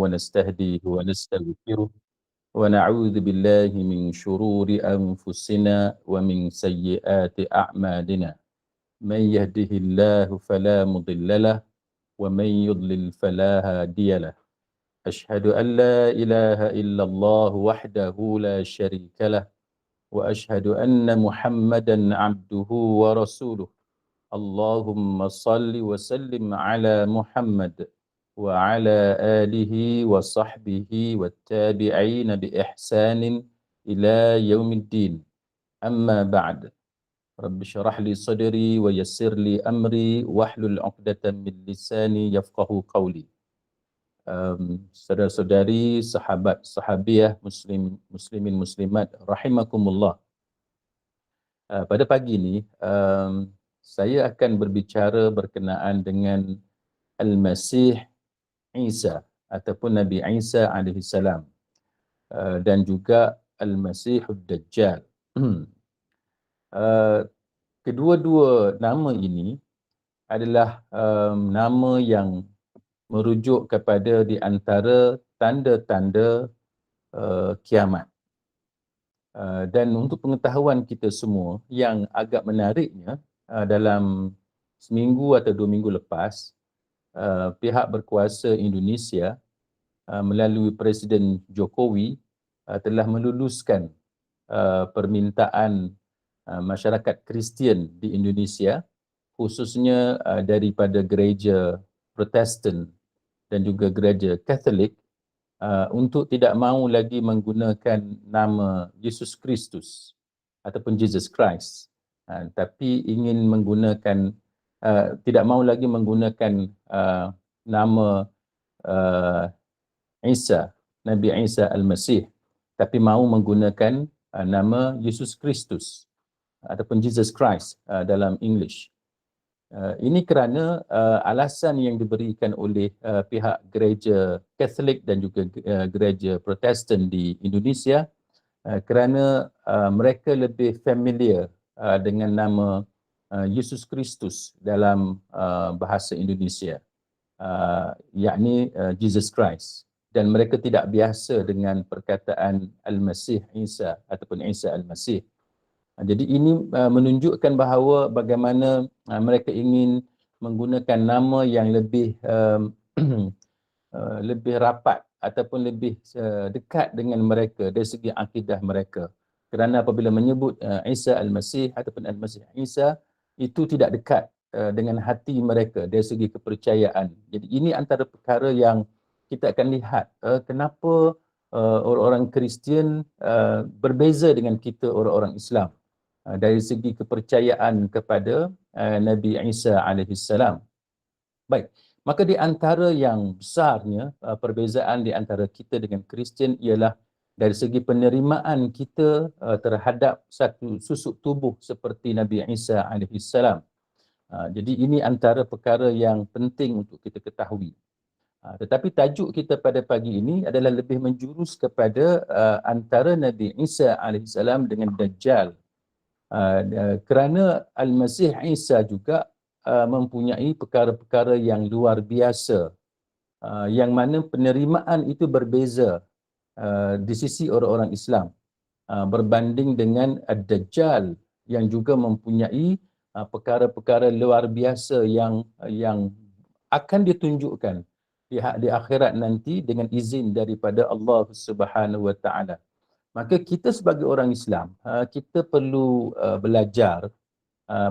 ونستهديه ونستغفره ونعوذ بالله من شرور أنفسنا ومن سيئات أعمالنا من يهده الله فلا مضل له ومن يضلل فلا هادي له أشهد أن لا إله إلا الله وحده لا شريك له وأشهد أن محمدا عبده ورسوله اللهم صل وسلم على محمد وعلى آله وصحبه والتابعين بإحسان إلى يوم الدين أما بعد رب اشرح لي صدري ويسر لي أمري واحلل عقدة من لساني يفقه قولي. Saudara-saudari, sahabat-sahabiah, muslimin muslimat rahimakumullah. Pada pagi ini saya akan berbicara berkenaan dengan Al-Masih Isa ataupun Nabi Isa alaihi salam dan juga Al-Masihud Dajjal. Kedua-dua nama ini adalah nama yang merujuk kepada di antara tanda-tanda kiamat. Dan untuk pengetahuan kita semua, yang agak menariknya, dalam seminggu atau 2 minggu lepas, pihak berkuasa Indonesia melalui Presiden Jokowi telah meluluskan permintaan masyarakat Kristian di Indonesia, khususnya daripada gereja Protestan dan juga gereja Katolik, untuk tidak mahu lagi menggunakan nama Yesus Kristus ataupun Jesus Christ, tapi ingin menggunakan, tidak mahu lagi menggunakan nama Isa, Nabi Isa Al-Masih, tapi mahu menggunakan nama Yesus Kristus ataupun Jesus Christ dalam English. Ini kerana alasan yang diberikan oleh pihak gereja Katolik dan juga gereja Protestan di Indonesia, kerana mereka lebih familiar dengan nama Yesus Kristus dalam bahasa Indonesia, yakni Jesus Christ, dan mereka tidak biasa dengan perkataan Al-Masih Isa ataupun Isa Al-Masih. Jadi ini menunjukkan bahawa bagaimana mereka ingin menggunakan nama yang lebih lebih rapat ataupun lebih dekat dengan mereka dari segi akidah mereka. Kerana apabila menyebut Isa Al-Masih ataupun Al-Masih Isa, itu tidak dekat dengan hati mereka dari segi kepercayaan. Jadi ini antara perkara yang kita akan lihat kenapa orang-orang Kristian berbeza dengan kita orang-orang Islam dari segi kepercayaan kepada Nabi Isa alaihi salam. Baik, maka di antara yang besarnya perbezaan di antara kita dengan Kristian ialah dari segi penerimaan kita terhadap satu susuk tubuh seperti Nabi Isa alaihi salam. Jadi ini antara perkara yang penting untuk kita ketahui. Tetapi tajuk kita pada pagi ini adalah lebih menjurus kepada antara Nabi Isa alaihi salam dengan Dajjal. Kerana Al-Masih Isa juga mempunyai perkara-perkara yang luar biasa, yang mana penerimaan itu berbeza di sisi orang-orang Islam berbanding dengan Ad-Dajjal yang juga mempunyai perkara-perkara luar biasa yang akan ditunjukkan di akhirat nanti dengan izin daripada Allah Subhanahu wa taala. Maka kita sebagai orang Islam, kita perlu belajar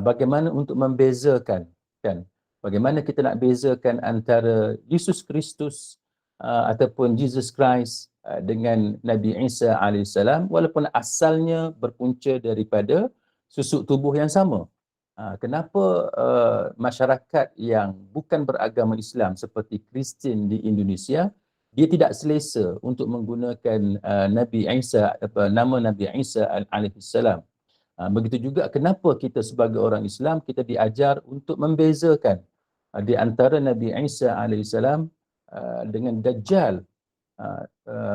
bagaimana untuk membezakan, kan? Bagaimana kita nak bezakan antara Yesus Kristus ataupun Jesus Christ dengan Nabi Isa alaihissalam, walaupun asalnya berpunca daripada susuk tubuh yang sama. Kenapa masyarakat yang bukan beragama Islam seperti Kristian di Indonesia, dia tidak selesa untuk menggunakan Nabi Isa, nama Nabi Isa alaihissalam. Begitu juga kenapa kita sebagai orang Islam kita diajar untuk membezakan di antara Nabi Isa alaihissalam dengan Dajjal.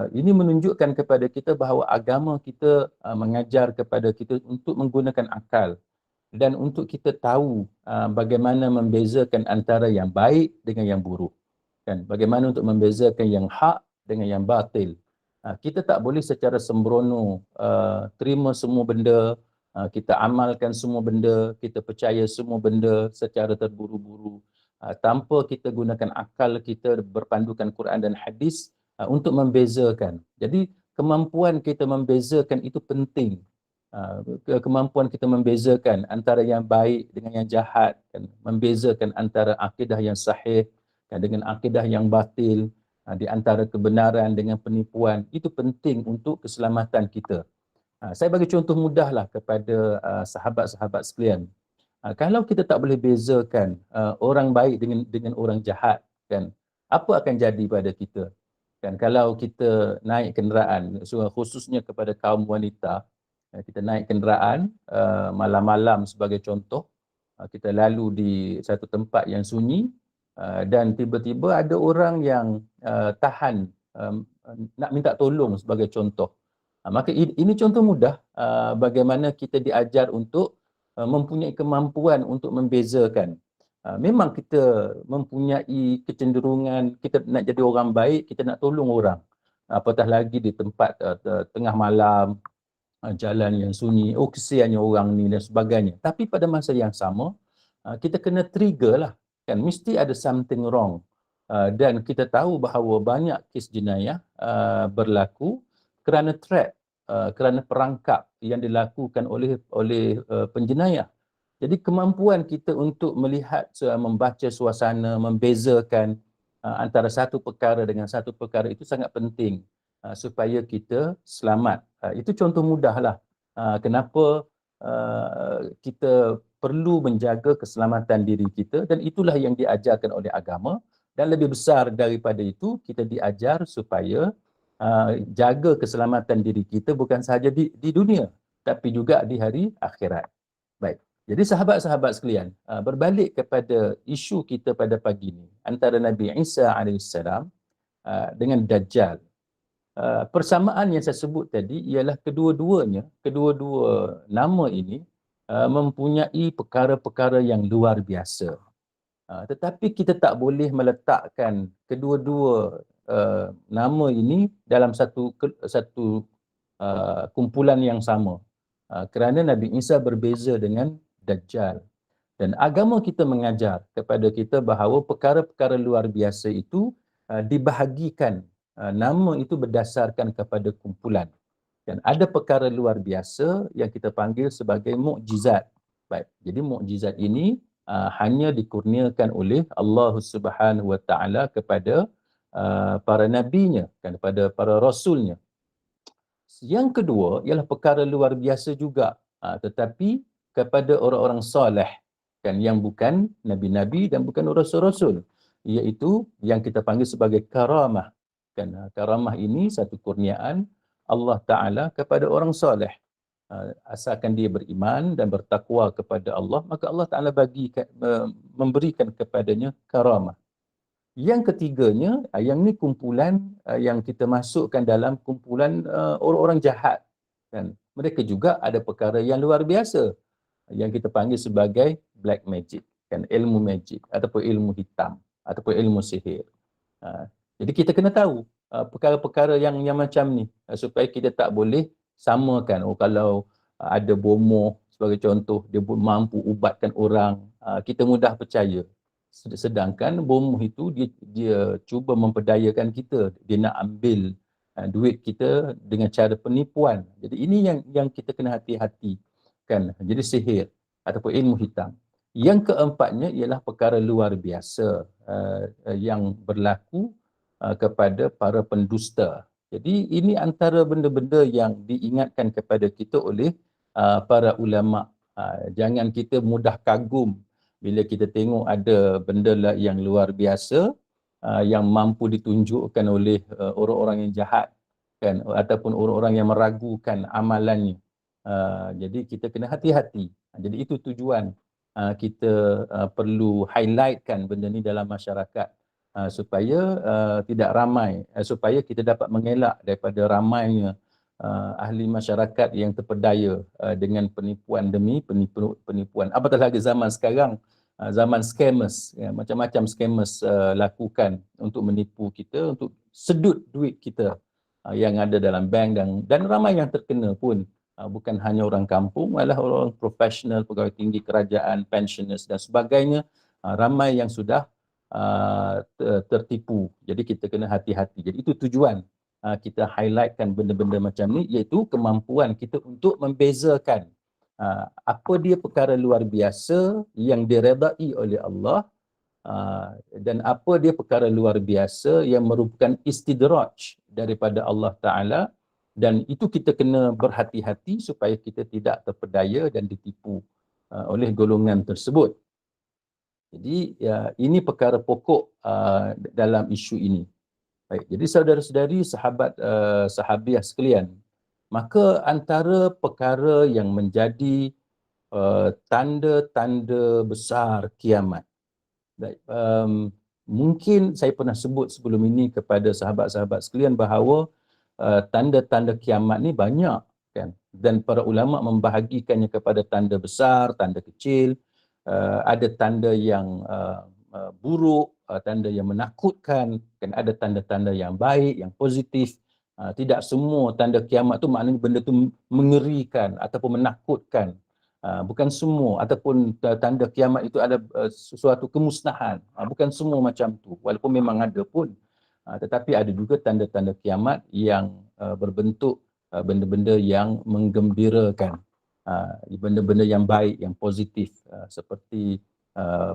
Ini menunjukkan kepada kita bahawa agama kita mengajar kepada kita untuk menggunakan akal dan untuk kita tahu bagaimana membezakan antara yang baik dengan yang buruk. Kan, bagaimana untuk membezakan yang hak dengan yang batil. Kita tak boleh secara sembrono terima semua benda, kita amalkan semua benda, kita percaya semua benda secara terburu-buru, tanpa kita gunakan akal kita berpandukan Quran dan hadis untuk membezakan. Jadi kemampuan kita membezakan itu penting. Kemampuan kita membezakan antara yang baik dengan yang jahat, kan? Membezakan antara akidah yang sahih dengan akidah yang batil, di antara kebenaran dengan penipuan, itu penting untuk keselamatan kita. Saya bagi contoh mudahlah kepada sahabat-sahabat sekalian. Kalau kita tak boleh bezakan orang baik dengan orang jahat, kan, apa akan jadi pada kita? Kan, kalau kita naik kenderaan, khususnya kepada kaum wanita, kita naik kenderaan malam-malam sebagai contoh, kita lalu di satu tempat yang sunyi, dan tiba-tiba ada orang yang tahan nak minta tolong sebagai contoh. Maka ini contoh mudah bagaimana kita diajar untuk mempunyai kemampuan untuk membezakan. Memang kita mempunyai kecenderungan kita nak jadi orang baik, kita nak tolong orang. Apatah lagi di tempat tengah malam, jalan yang sunyi, kesiannya orang ni dan sebagainya. Tapi pada masa yang sama, kita kena trigger lah. Kan, mesti ada something wrong. Dan kita tahu bahawa banyak kes jenayah berlaku kerana trap, kerana perangkap yang dilakukan oleh penjenayah. Jadi kemampuan kita untuk melihat, membaca suasana, membezakan antara satu perkara dengan satu perkara itu sangat penting supaya kita selamat. Itu contoh mudahlah kenapa kita perlu menjaga keselamatan diri kita, dan itulah yang diajarkan oleh agama. Dan lebih besar daripada itu, kita diajar supaya jaga keselamatan diri kita bukan sahaja di dunia, tapi juga di hari akhirat. Baik. Jadi sahabat-sahabat sekalian, berbalik kepada isu kita pada pagi ini antara Nabi Isa AS dengan Dajjal. Persamaan yang saya sebut tadi ialah kedua-dua nama ini mempunyai perkara-perkara yang luar biasa. Tetapi kita tak boleh meletakkan kedua-dua nama ini dalam satu kumpulan yang sama. Kerana Nabi Isa berbeza dengan Dajjal. Dan agama kita mengajar kepada kita bahawa perkara-perkara luar biasa itu dibahagikan. Nama itu berdasarkan kepada kumpulan. Dan ada perkara luar biasa yang kita panggil sebagai mukjizat. Baik, jadi mukjizat ini hanya dikurniakan oleh Allah Subhanahu Wa Taala kepada para nabinya, kan, kepada para rasulnya. Yang kedua ialah perkara luar biasa juga, tetapi kepada orang-orang soleh, kan, yang bukan nabi-nabi dan bukan rasul-rasul, iaitu yang kita panggil sebagai karamah. Kan, karamah ini satu kurniaan Allah Ta'ala kepada orang soleh. Asalkan dia beriman dan bertakwa kepada Allah, maka Allah Ta'ala memberikan kepadanya karamah. Yang ketiganya, yang ni kumpulan yang kita masukkan dalam kumpulan orang-orang jahat. Kan, mereka juga ada perkara yang luar biasa yang kita panggil sebagai black magic, kan, ilmu magic ataupun ilmu hitam ataupun ilmu sihir. Jadi kita kena tahu perkara-perkara yang macam ni supaya kita tak boleh samakan. Kalau ada bomoh sebagai contoh, dia mampu ubatkan orang, kita mudah percaya. Sedangkan bomoh itu dia cuba memperdayakan kita, dia nak ambil duit kita dengan cara penipuan. Jadi ini yang kita kena hati-hati, kan. Jadi sihir ataupun ilmu hitam. Yang keempatnya ialah perkara luar biasa yang berlaku kepada para pendusta. Jadi ini antara benda-benda yang diingatkan kepada kita oleh para ulama. Jangan kita mudah kagum bila kita tengok ada benda yang luar biasa yang mampu ditunjukkan oleh orang-orang yang jahat, kan, ataupun orang-orang yang meragukan amalannya. Jadi kita kena hati-hati. Jadi itu tujuan kita perlu highlightkan benda ni dalam masyarakat. Supaya tidak ramai, supaya kita dapat mengelak daripada ramainya ahli masyarakat yang terpedaya dengan penipuan demi penipuan. Apatah lagi zaman sekarang, zaman scammers, ya, macam-macam scammers lakukan untuk menipu kita, untuk sedut duit kita yang ada dalam bank, dan ramai yang terkena pun, bukan hanya orang kampung, malah orang profesional, pegawai tinggi kerajaan, pensioners dan sebagainya, ramai yang sudah tertipu. Jadi kita kena hati-hati. Jadi itu tujuan kita highlightkan benda-benda macam ni, iaitu kemampuan kita untuk membezakan apa dia perkara luar biasa yang diredai oleh Allah, dan apa dia perkara luar biasa yang merupakan istidraj daripada Allah Ta'ala, dan itu kita kena berhati-hati supaya kita tidak terpedaya dan ditipu oleh golongan tersebut. Jadi ini perkara pokok dalam isu ini. Baik, jadi saudara-saudari, sahabat sahabiah sekalian, maka antara perkara yang menjadi tanda-tanda besar kiamat. Baik, mungkin saya pernah sebut sebelum ini kepada sahabat-sahabat sekalian bahawa tanda-tanda kiamat ni banyak, kan, dan para ulama membahagikannya kepada tanda besar, tanda kecil. Ada tanda yang buruk, tanda yang menakutkan, kan, ada tanda-tanda yang baik, yang positif. Tidak semua tanda kiamat tu maknanya benda tu mengerikan ataupun menakutkan. Bukan semua, ataupun tanda kiamat itu ada sesuatu kemusnahan. Bukan semua macam tu, walaupun memang ada pun. Tetapi ada juga tanda-tanda kiamat yang berbentuk benda-benda yang menggembirakan, benda-benda yang baik, yang positif, seperti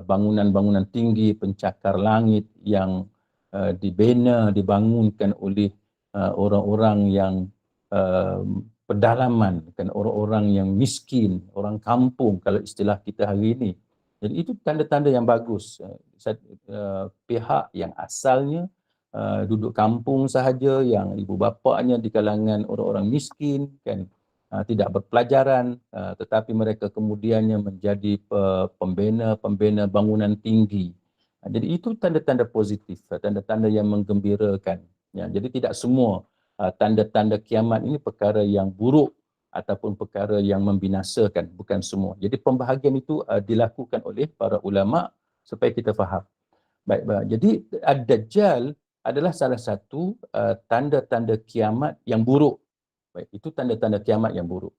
bangunan-bangunan tinggi, pencakar langit yang dibina, dibangunkan oleh orang-orang yang pedalaman, kan, orang-orang yang miskin, orang kampung kalau istilah kita hari ini. Jadi itu tanda-tanda yang bagus. Pihak yang asalnya duduk kampung sahaja, yang ibu bapanya di kalangan orang-orang miskin, kan, tidak berpelajaran, tetapi mereka kemudiannya menjadi pembina bangunan tinggi. Jadi itu tanda-tanda positif, tanda-tanda yang menggembirakan. Ya, jadi tidak semua tanda-tanda kiamat ini perkara yang buruk ataupun perkara yang membinasakan, bukan semua. Jadi pembahagian itu dilakukan oleh para ulama supaya kita faham. Baik. Jadi Ad-Dajjal adalah salah satu tanda-tanda kiamat yang buruk. Baik, itu tanda-tanda kiamat yang buruk.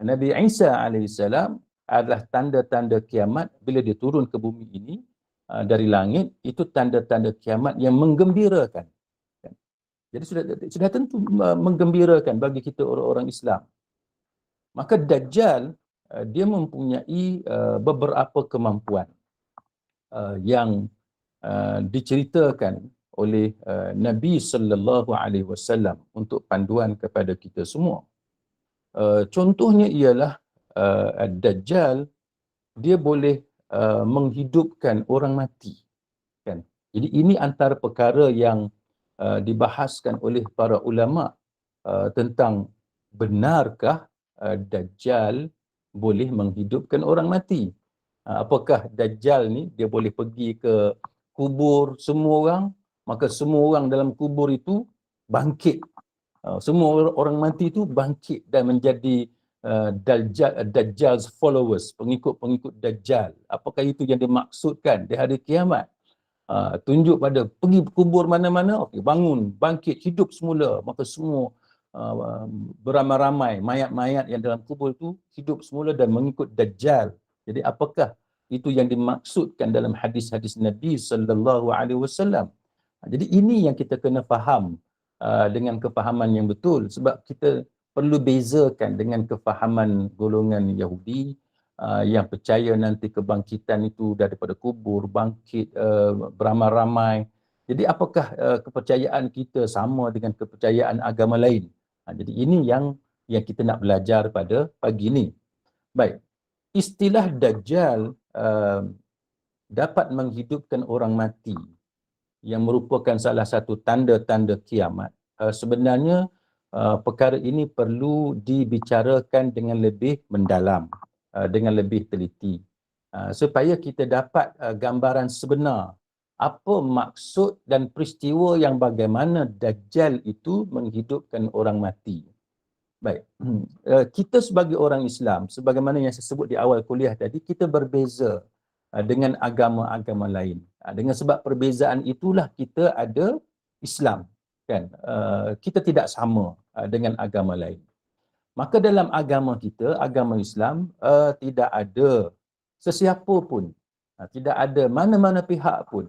Nabi Isa alaihissalam adalah tanda-tanda kiamat bila dia turun ke bumi ini dari langit, itu tanda-tanda kiamat yang menggembirakan. Jadi sudah tentu menggembirakan bagi kita orang-orang Islam. Maka Dajjal dia mempunyai beberapa kemampuan yang diceritakan oleh Nabi sallallahu alaihi wasallam untuk panduan kepada kita semua. Contohnya ialah Dajjal dia boleh menghidupkan orang mati, kan. Jadi ini antara perkara yang dibahaskan oleh para ulama tentang benarkah Dajjal boleh menghidupkan orang mati. Apakah Dajjal ni dia boleh pergi ke kubur semua orang, maka semua orang dalam kubur itu bangkit. Semua orang mati itu bangkit dan menjadi Dajjal's followers, pengikut-pengikut Dajjal. Apakah itu yang dimaksudkan di hari kiamat? Tunjuk pada pergi kubur mana-mana, okey, bangun, bangkit, hidup semula, maka semua beramai-ramai mayat-mayat yang dalam kubur itu hidup semula dan mengikut Dajjal. Jadi apakah itu yang dimaksudkan dalam hadis-hadis Nabi sallallahu alaihi wasallam? Jadi ini yang kita kena faham dengan kefahaman yang betul, sebab kita perlu bezakan dengan kefahaman golongan Yahudi yang percaya nanti kebangkitan itu daripada kubur, bangkit beramai-ramai. Jadi apakah kepercayaan kita sama dengan kepercayaan agama lain? Jadi ini yang kita nak belajar pada pagi ini. Baik, istilah Dajjal dapat menghidupkan orang mati yang merupakan salah satu tanda-tanda kiamat. Sebenarnya perkara ini perlu dibicarakan dengan lebih mendalam, dengan lebih teliti, supaya kita dapat gambaran sebenar apa maksud dan peristiwa yang bagaimana Dajjal itu menghidupkan orang mati. Baik, kita sebagai orang Islam, sebagaimana yang saya sebut di awal kuliah tadi, kita berbeza dengan agama-agama lain. Dengan sebab perbezaan itulah kita ada Islam. kan, kita tidak sama dengan agama lain. Maka dalam agama kita, agama Islam, tidak ada sesiapa pun, tidak ada mana-mana pihak pun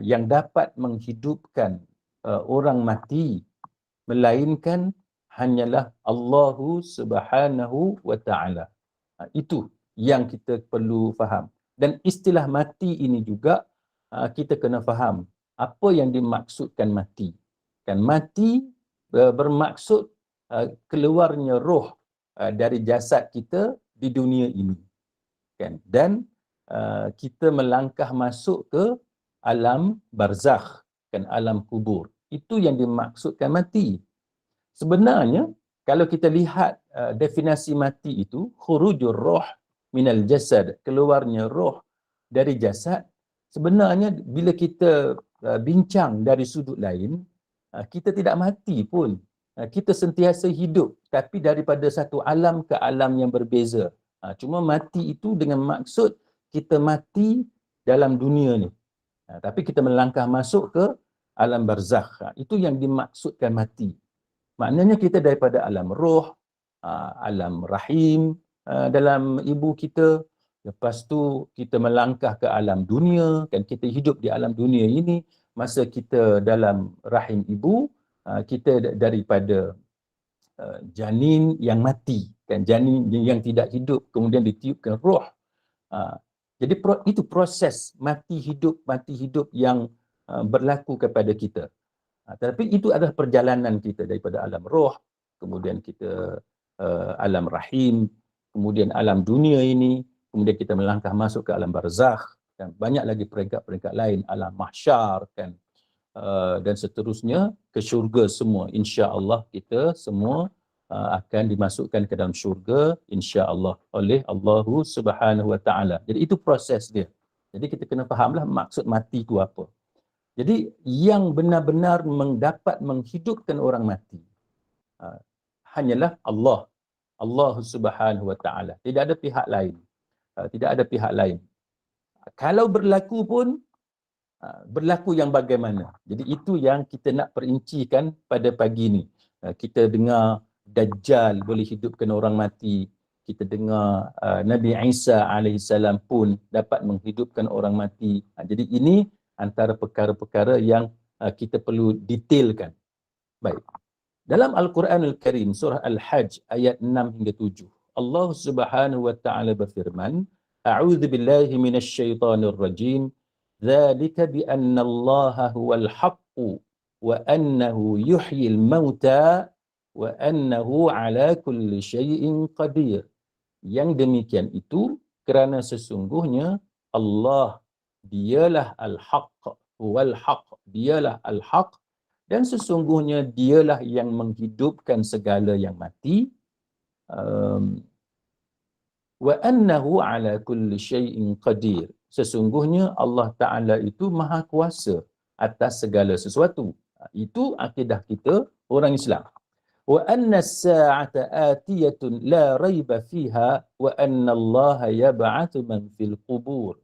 yang dapat menghidupkan orang mati, melainkan hanyalah Allahu Subhanahu wa Ta'ala. Itu yang kita perlu faham. Dan istilah mati ini juga kita kena faham apa yang dimaksudkan mati. Kan mati bermaksud keluarnya roh dari jasad kita di dunia ini. Kan? Dan kita melangkah masuk ke alam barzakh, kan, alam kubur. Itu yang dimaksudkan mati. Sebenarnya kalau kita lihat definisi mati itu, khurujur roh minal jasad, keluarnya roh dari jasad. Sebenarnya bila kita bincang dari sudut lain, kita tidak mati pun. Kita sentiasa hidup, tapi daripada satu alam ke alam yang berbeza. Cuma mati itu dengan maksud kita mati dalam dunia ni. Tapi kita melangkah masuk ke alam barzakh. Itu yang dimaksudkan mati. Maknanya kita daripada alam roh, alam rahim dalam ibu kita, lepas tu kita melangkah ke alam dunia, kan, kita hidup di alam dunia ini, masa kita dalam rahim ibu, kita daripada janin yang mati, kan, janin yang tidak hidup, kemudian ditiupkan roh. Jadi itu proses mati hidup yang berlaku kepada kita. Tetapi itu adalah perjalanan kita daripada alam roh, kemudian kita alam rahim, kemudian alam dunia ini, kemudian kita melangkah masuk ke alam barzakh, dan banyak lagi peringkat-peringkat lain, alam mahsyar, kan, dan seterusnya ke syurga semua. Insya-Allah kita semua akan dimasukkan ke dalam syurga insya-Allah oleh Allahu Subhanahu wa Ta'ala. Jadi itu proses dia. Jadi kita kena fahamlah maksud mati itu apa. Jadi yang benar-benar dapat menghidupkan orang mati hanyalah Allah. Allah Subhanahu wa Ta'ala. Tidak ada pihak lain. Tidak ada pihak lain. Kalau berlaku pun, berlaku yang bagaimana. Jadi itu yang kita nak perincikan pada pagi ni. Kita dengar Dajjal boleh hidupkan orang mati. Kita dengar Nabi Isa alaihissalam pun dapat menghidupkan orang mati. Jadi ini antara perkara-perkara yang kita perlu detailkan. Baik. Dalam Al-Quranul Karim, surah Al-Hajj ayat 6 hingga 7, Allah Subhanahu wa Ta'ala berfirman, A'udzu billahi minasy syaithanir rajim. Dzalika bi anna Allah huwal haqqu wa annahu yuhyil mauta wa annahu ala kulli syai'in qadir. Yang demikian itu kerana sesungguhnya Allah dialah al-haq, wal haq, dialah al-haq, dan sesungguhnya dialah yang menghidupkan segala yang mati, wa annahu ala kulli syai'in qadir, sesungguhnya Allah Ta'ala itu maha kuasa atas segala sesuatu. Itu akidah kita orang Islam. Wa anna as-sa'ata atiyatun la raiba fiha wa anna Allah yab'atsu man fil qubur.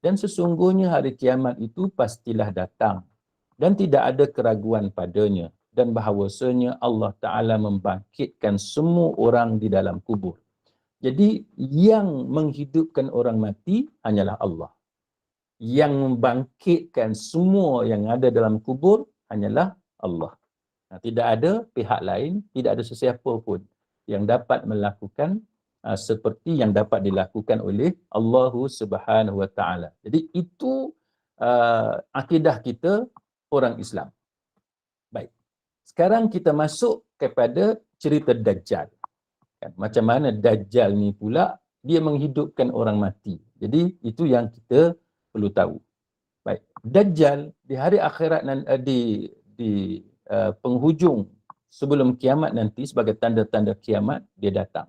Dan sesungguhnya hari kiamat itu pastilah datang dan tidak ada keraguan padanya, dan bahawasanya Allah Ta'ala membangkitkan semua orang di dalam kubur. Jadi yang menghidupkan orang mati hanyalah Allah. Yang membangkitkan semua yang ada dalam kubur hanyalah Allah. Tidak ada pihak lain, tidak ada sesiapa pun yang dapat melakukan seperti yang dapat dilakukan oleh Allah Subhanahu wa Ta'ala. Jadi itu akidah kita orang Islam. Baik. Sekarang kita masuk kepada cerita Dajjal. Kan, macam mana Dajjal ni pula dia menghidupkan orang mati. Jadi itu yang kita perlu tahu. Baik. Dajjal di hari akhirat di penghujung sebelum kiamat nanti, sebagai tanda-tanda kiamat, dia datang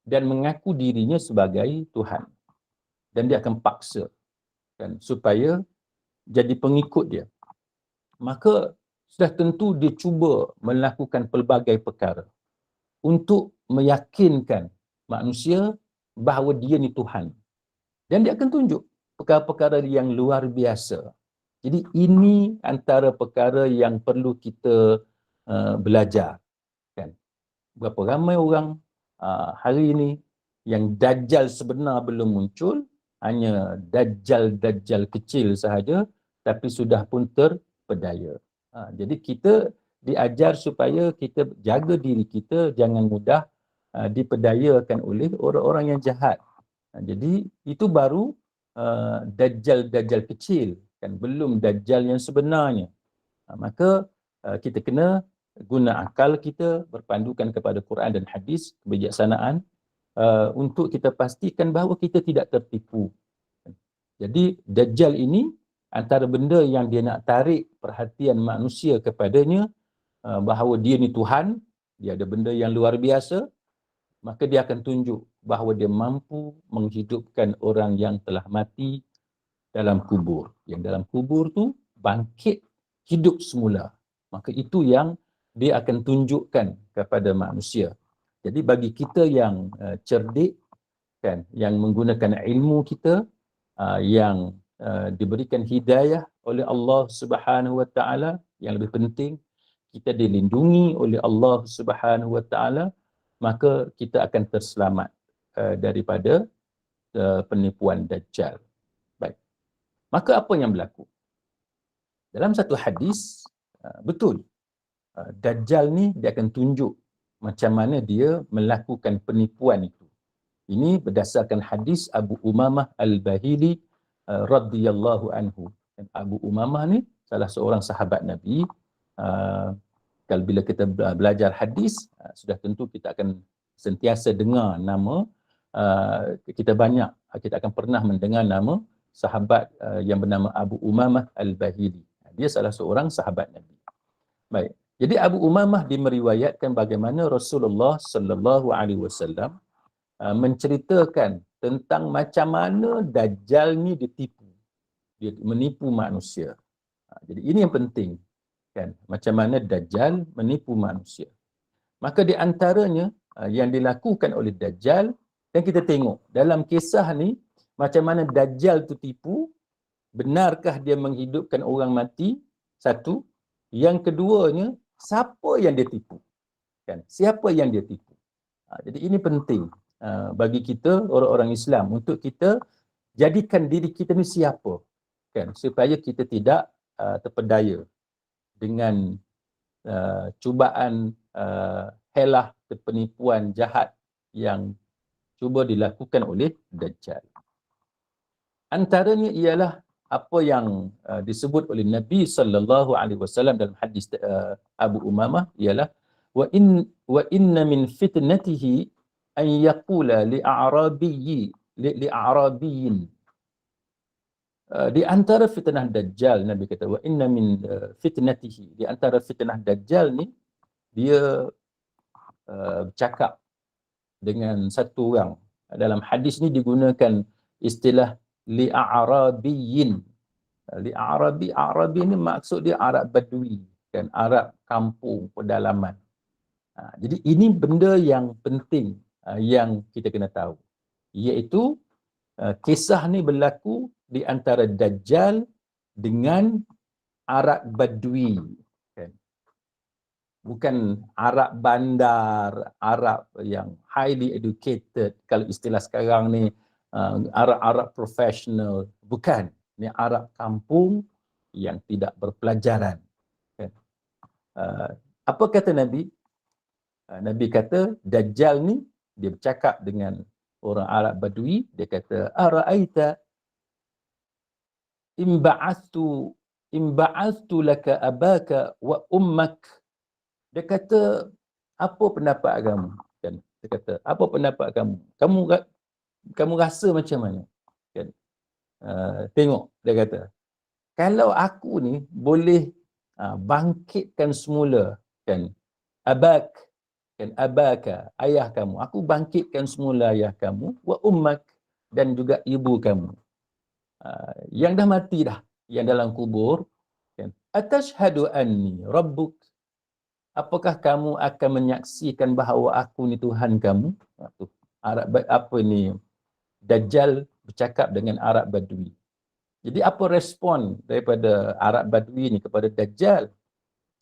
dan mengaku dirinya sebagai Tuhan, dan dia akan paksa kan, supaya jadi pengikut dia. Maka sudah tentu dia cuba melakukan pelbagai perkara untuk meyakinkan manusia bahawa dia ni Tuhan, dan dia akan tunjuk perkara-perkara yang luar biasa Jadi ini antara perkara yang perlu kita belajar, kan. Berapa ramai orang hari ini yang dajjal sebenar belum muncul, hanya dajjal-dajjal kecil sahaja, tapi sudah pun terpedaya. Jadi kita diajar supaya kita jaga diri kita, jangan mudah dipedayakan oleh orang-orang yang jahat. Jadi itu baru dajjal-dajjal kecil, kan, belum dajjal yang sebenarnya. Maka kita kena guna akal kita, berpandukan kepada Quran dan hadis, kebijaksanaan, untuk kita pastikan bahawa kita tidak tertipu. Jadi dajjal ini antara benda yang dia nak tarik perhatian manusia kepadanya, bahawa dia ni Tuhan, dia ada benda yang luar biasa, maka dia akan tunjuk bahawa dia mampu menghidupkan orang yang telah mati dalam kubur. Yang dalam kubur tu bangkit hidup semula. Maka itu yang dia akan tunjukkan kepada manusia. Jadi bagi kita yang cerdik, kan, yang menggunakan ilmu kita, yang diberikan hidayah oleh Allah Subhanahu Wa Taala, yang lebih penting kita dilindungi oleh Allah Subhanahu Wa Taala, maka kita akan terselamat daripada penipuan Dajjal. Baik. Maka apa yang berlaku? Dalam satu hadis, betul, Dajjal ni dia akan tunjuk macam mana dia melakukan penipuan itu. Ini berdasarkan hadis Abu Umamah Al-Bahili radhiyallahu anhu. Dan Abu Umamah ni salah seorang sahabat Nabi. Kalau bila kita belajar hadis, sudah tentu kita akan sentiasa dengar nama, kita akan pernah mendengar nama sahabat yang bernama Abu Umamah Al-Bahili. Dia salah seorang sahabat Nabi. Baik. Jadi Abu Umamah meriwayatkan bagaimana Rasulullah sallallahu alaihi wasallam menceritakan tentang macam mana Dajjal ni ditipu. Dia menipu manusia. Jadi ini yang penting, kan, macam mana Dajjal menipu manusia. Maka di antaranya yang dilakukan oleh Dajjal, dan kita tengok dalam kisah ni macam mana Dajjal tu tipu. Benarkah dia menghidupkan orang mati? Satu. Yang keduanya, siapa yang dia tipu? Kan? Siapa yang dia tipu? Jadi ini penting bagi kita orang-orang Islam untuk kita jadikan diri kita ni siapa, kan, supaya kita tidak terpedaya dengan cubaan helah penipuan jahat yang cuba dilakukan oleh Dajjal. Antaranya ialah apa yang disebut oleh Nabi sallallahu alaihi wasallam dalam hadis Abu Umamah, ialah wa inna min fitnatihi an yaqula li'arabiyyin. Di antara fitnah Dajjal, Nabi kata wa inna min fitnatihi, di antara fitnah Dajjal ni, dia bercakap dengan satu orang. Dalam hadis ni digunakan istilah li'arabiyyin. Arabi ni maksud dia Arab Badui, kan, Arab kampung, pedalaman. Jadi ini benda yang penting yang kita kena tahu, iaitu kisah ni berlaku di antara Dajjal dengan Arab Badui, kan. Bukan Arab bandar, Arab yang highly educated, kalau istilah sekarang ni Arab professional, bukan. Ini Arab kampung yang tidak berpelajaran, kan. Apa kata Nabi? Nabi kata Dajjal ni dia bercakap dengan orang Arab Badui, dia kata ara'aita imba'astu laka abaka wa ummak. Dia kata, apa pendapat kamu? Kan? Dia kata, apa pendapat kamu? Kamu rasa macam mana? Kan? Tengok, dia kata, kalau aku ni boleh bangkitkan semula, kan, abak, kan, abaka, ayah kamu, aku bangkitkan semula ayah kamu, wa ummak, dan juga ibu kamu, yang dah mati dah, yang dalam kubur, kan, atashhadu anni rabbuk, apakah kamu akan menyaksikan bahawa aku ni Tuhan kamu? Arab apa ni, Dajjal bercakap dengan Arab Badui. Jadi apa respon daripada Arab Badui ni kepada Dajjal?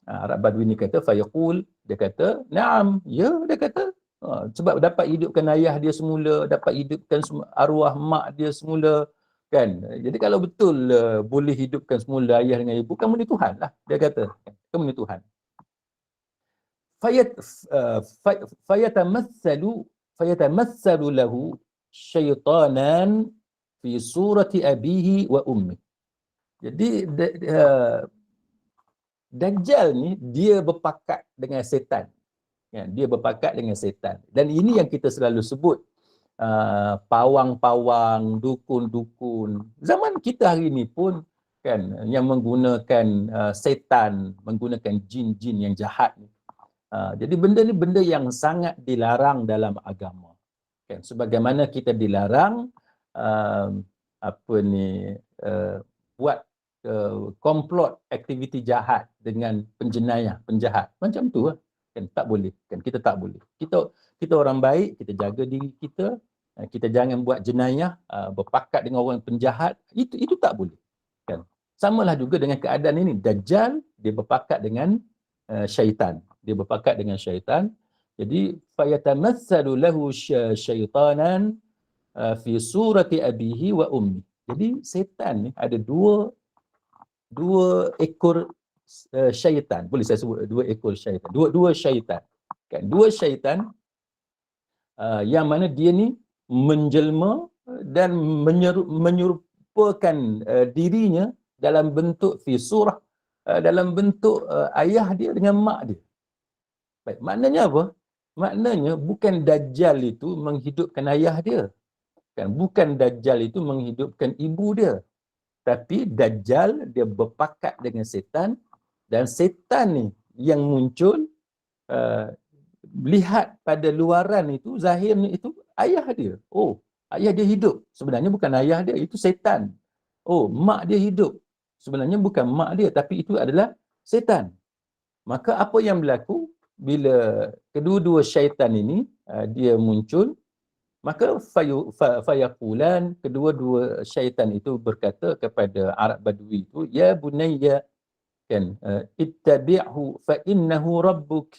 Arab Badui ni kata fayaqul, dia kata na'am, ya, dia kata sebab dapat hidupkan ayah dia semula, dapat hidupkan arwah mak dia semula, kan. Jadi kalau betul boleh hidupkan semula ayah dengan ibu, kamu ni Tuhan lah, dia kata, kamu ni Tuhan. Fayat fayatamatsalu fayatamatsalu lahu syaitanan fi surati abihi wa ummi. Jadi Dajjal ni dia berpakat dengan setan. Ya, dia berpakat dengan setan. Dan ini yang kita selalu sebut, pawang-pawang, dukun-dukun. Zaman kita hari ini pun kan yang menggunakan setan, menggunakan jin-jin yang jahat ni. Jadi benda ni benda yang sangat dilarang dalam agama. Kan, sebagaimana kita dilarang buat komplot aktiviti jahat dengan penjahat macam tu lah. Kan tak boleh, kan kita tak boleh. Kita orang baik, kita jaga diri kita, kita jangan buat jenayah, berpakat dengan orang penjahat, itu tak boleh. Kan. Samalah juga dengan keadaan ini, Dajjal dia berpakat dengan syaitan. Dia berpakat dengan syaitan. Jadi fayatamatsalu lahu syaitanan fi surati abihi wa ummi. Jadi setan ni ada dua ekor syaitan. Boleh saya sebut dua ekor syaitan. Dua syaitan. Kan dua syaitan yang mana dia ni menjelma dan menyerupakan dirinya dalam bentuk fi surah, dalam bentuk ayah dia dengan mak dia. Baik, maknanya apa? Maknanya bukan Dajjal itu menghidupkan ayah dia. Kan bukan Dajjal itu menghidupkan ibu dia. Tapi Dajjal dia berpakat dengan setan, dan setan ni yang muncul lihat pada luaran itu, zahirnya itu ayah dia. Oh, ayah dia hidup. Sebenarnya bukan ayah dia, itu setan. Oh, mak dia hidup. Sebenarnya bukan mak dia, tapi itu adalah setan. Maka apa yang berlaku bila kedua-dua syaitan ini dia muncul, maka fayaqulan, kedua-dua syaitan itu berkata kepada Arab Badui itu, ya bunayya, kan, ittabi'hu fa innahu rabbuk.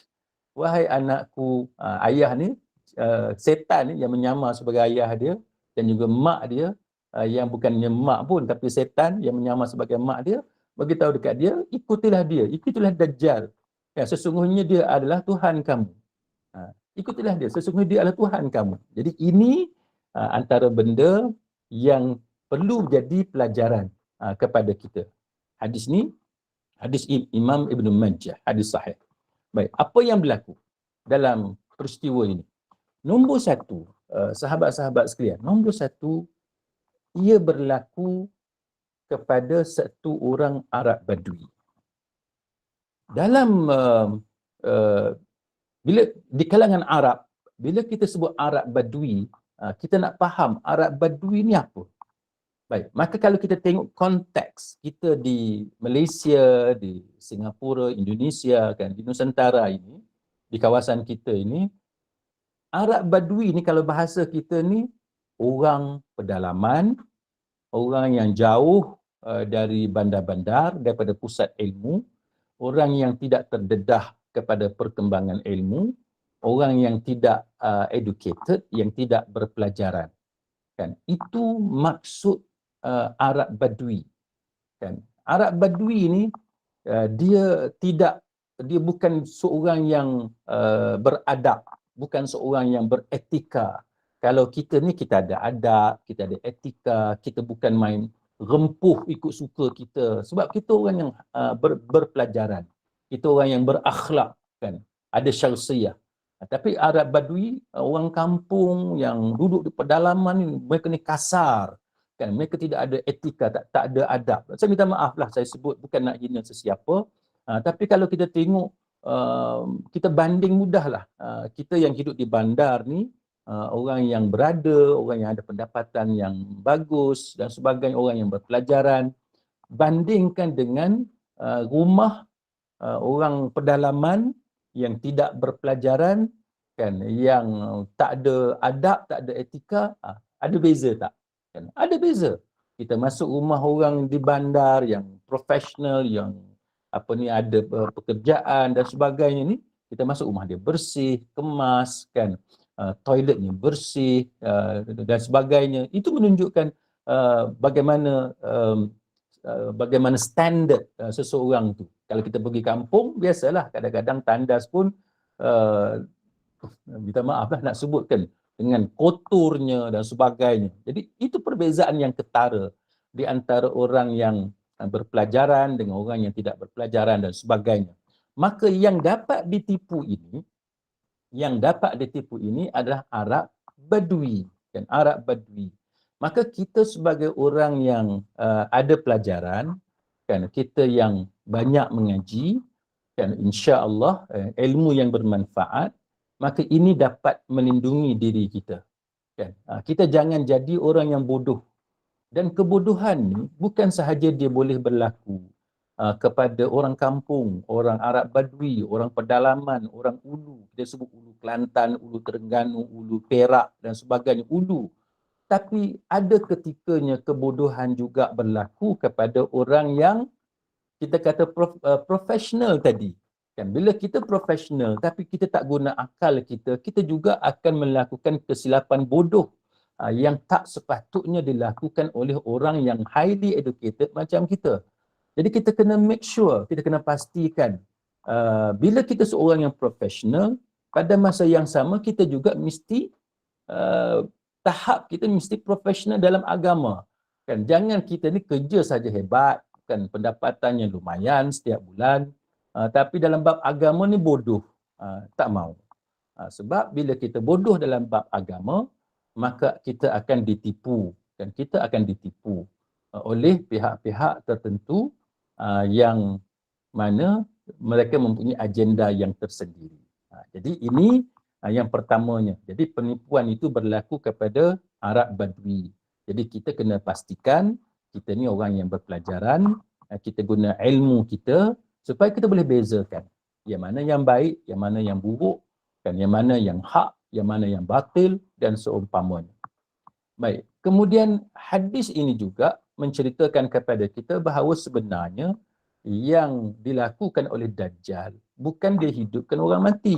Wahai anakku, ayah ni, setan ni yang menyamar sebagai ayah dia, dan juga mak dia yang bukannya mak pun tapi setan yang menyamar sebagai mak dia, beritahu dekat dia, ikutilah dia, ikutilah Dajjal. Ya, sesungguhnya dia adalah Tuhan kamu. Ikutilah dia, sesungguhnya dia adalah Tuhan kamu. Jadi ini antara benda yang perlu jadi pelajaran kepada kita. Hadis ni, hadis Imam Ibn Majah, hadis sahih. Baik, apa yang berlaku dalam peristiwa ini? Nombor satu, sahabat-sahabat sekalian, nombor satu, ia berlaku kepada satu orang Arab Badui. Dalam bila di kalangan Arab, bila kita sebut Arab Badui, kita nak faham Arab Badui ni apa. Baik, maka kalau kita tengok konteks kita di Malaysia, di Singapura, Indonesia, kan, di Nusantara ini, di kawasan kita ini, Arab Badui ni kalau bahasa kita ni orang pedalaman, orang yang jauh dari bandar-bandar, daripada pusat ilmu, orang yang tidak terdedah kepada perkembangan ilmu, orang yang tidak educated, yang tidak berpelajaran. Kan, itu maksud Arab Badui. Kan, Arab Badui ni dia bukan seorang yang beradab, bukan seorang yang beretika. Kalau kita ni kita ada adab, kita ada etika, kita bukan main rempuh ikut suka kita, sebab kita orang yang berpelajaran, kita orang yang berakhlak, kan, ada syarsiah. Tapi Arab Badui, orang kampung yang duduk di pedalaman ni, mereka ni kasar, kan, mereka tidak ada etika, tak ada adab. Saya minta maaf lah, saya sebut bukan nak hina sesiapa, tapi kalau kita tengok, kita banding mudahlah, kita yang hidup di bandar ni, orang yang berada, orang yang ada pendapatan yang bagus dan sebagainya, orang yang berpelajaran, bandingkan dengan rumah orang pedalaman yang tidak berpelajaran, kan, yang tak ada adab, tak ada etika, ada beza tak? Kan? Ada beza. kita masuk rumah orang di bandar yang profesional, yang ada pekerjaan dan sebagainya ni, kita masuk rumah dia bersih, kemas kan, toiletnya bersih dan sebagainya. Itu menunjukkan bagaimana standard seseorang tu. Kalau kita pergi kampung, biasalah kadang-kadang tandas pun uh, minta maaf lah nak sebutkan, dengan kotornya dan sebagainya. Jadi itu perbezaan yang ketara di antara orang yang berpelajaran dengan orang yang tidak berpelajaran dan sebagainya. Maka yang dapat ditipu ini adalah Arab Badui, kan, Arab Badui. Maka kita sebagai orang yang ada pelajaran, kan, kita yang banyak mengaji, kan, insya-Allah ilmu yang bermanfaat, maka ini dapat melindungi diri kita, kan. Kita jangan jadi orang yang bodoh. Dan kebodohan ni bukan sahaja dia boleh berlaku kepada orang kampung, orang Arab Badui, orang pedalaman, orang Ulu, kita sebut Ulu Kelantan, Ulu Terengganu, Ulu Perak dan sebagainya, Ulu. Tapi ada ketikanya kebodohan juga berlaku kepada orang yang kita kata profesional tadi. Kan, bila kita profesional tapi kita tak guna akal kita, kita juga akan melakukan kesilapan bodoh yang tak sepatutnya dilakukan oleh orang yang highly educated macam kita. Jadi kita kena make sure, kita kena pastikan bila kita seorang yang profesional, pada masa yang sama kita juga mesti tahap kita mesti profesional dalam agama. Kan, jangan kita ni kerja saja hebat, kan, pendapatannya lumayan setiap bulan, tapi dalam bab agama ni bodoh, tak mau. Sebab bila kita bodoh dalam bab agama, maka kita akan ditipu, dan kita akan ditipu oleh pihak-pihak tertentu yang mana mereka mempunyai agenda yang tersendiri. Jadi ini yang pertamanya. Jadi penipuan itu berlaku kepada Arab Badui. Jadi kita kena pastikan kita ni orang yang berpelajaran, kita guna ilmu kita supaya kita boleh bezakan yang mana yang baik, yang mana yang buruk, kan, yang mana yang hak, yang mana yang batil dan seumpamanya. Baik, kemudian hadis ini juga menceritakan kepada kita bahawa sebenarnya yang dilakukan oleh Dajjal bukan dia hidupkan orang mati.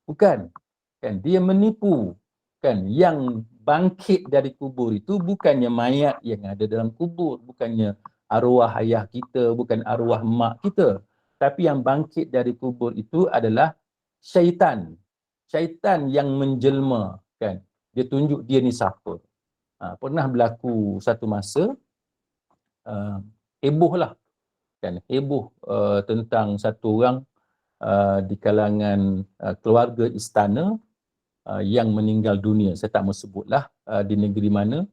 Bukan. Kan, dia menipu. Kan, yang bangkit dari kubur itu bukannya mayat yang ada dalam kubur, bukannya arwah ayah kita, bukan arwah mak kita. Tapi yang bangkit dari kubur itu adalah syaitan. Syaitan yang menjelma, kan. Dia tunjuk dia ni siapa. Pernah berlaku satu masa heboh lah, kan, heboh tentang satu orang di kalangan keluarga istana yang meninggal dunia. Saya tak mau sebutlah di negeri mana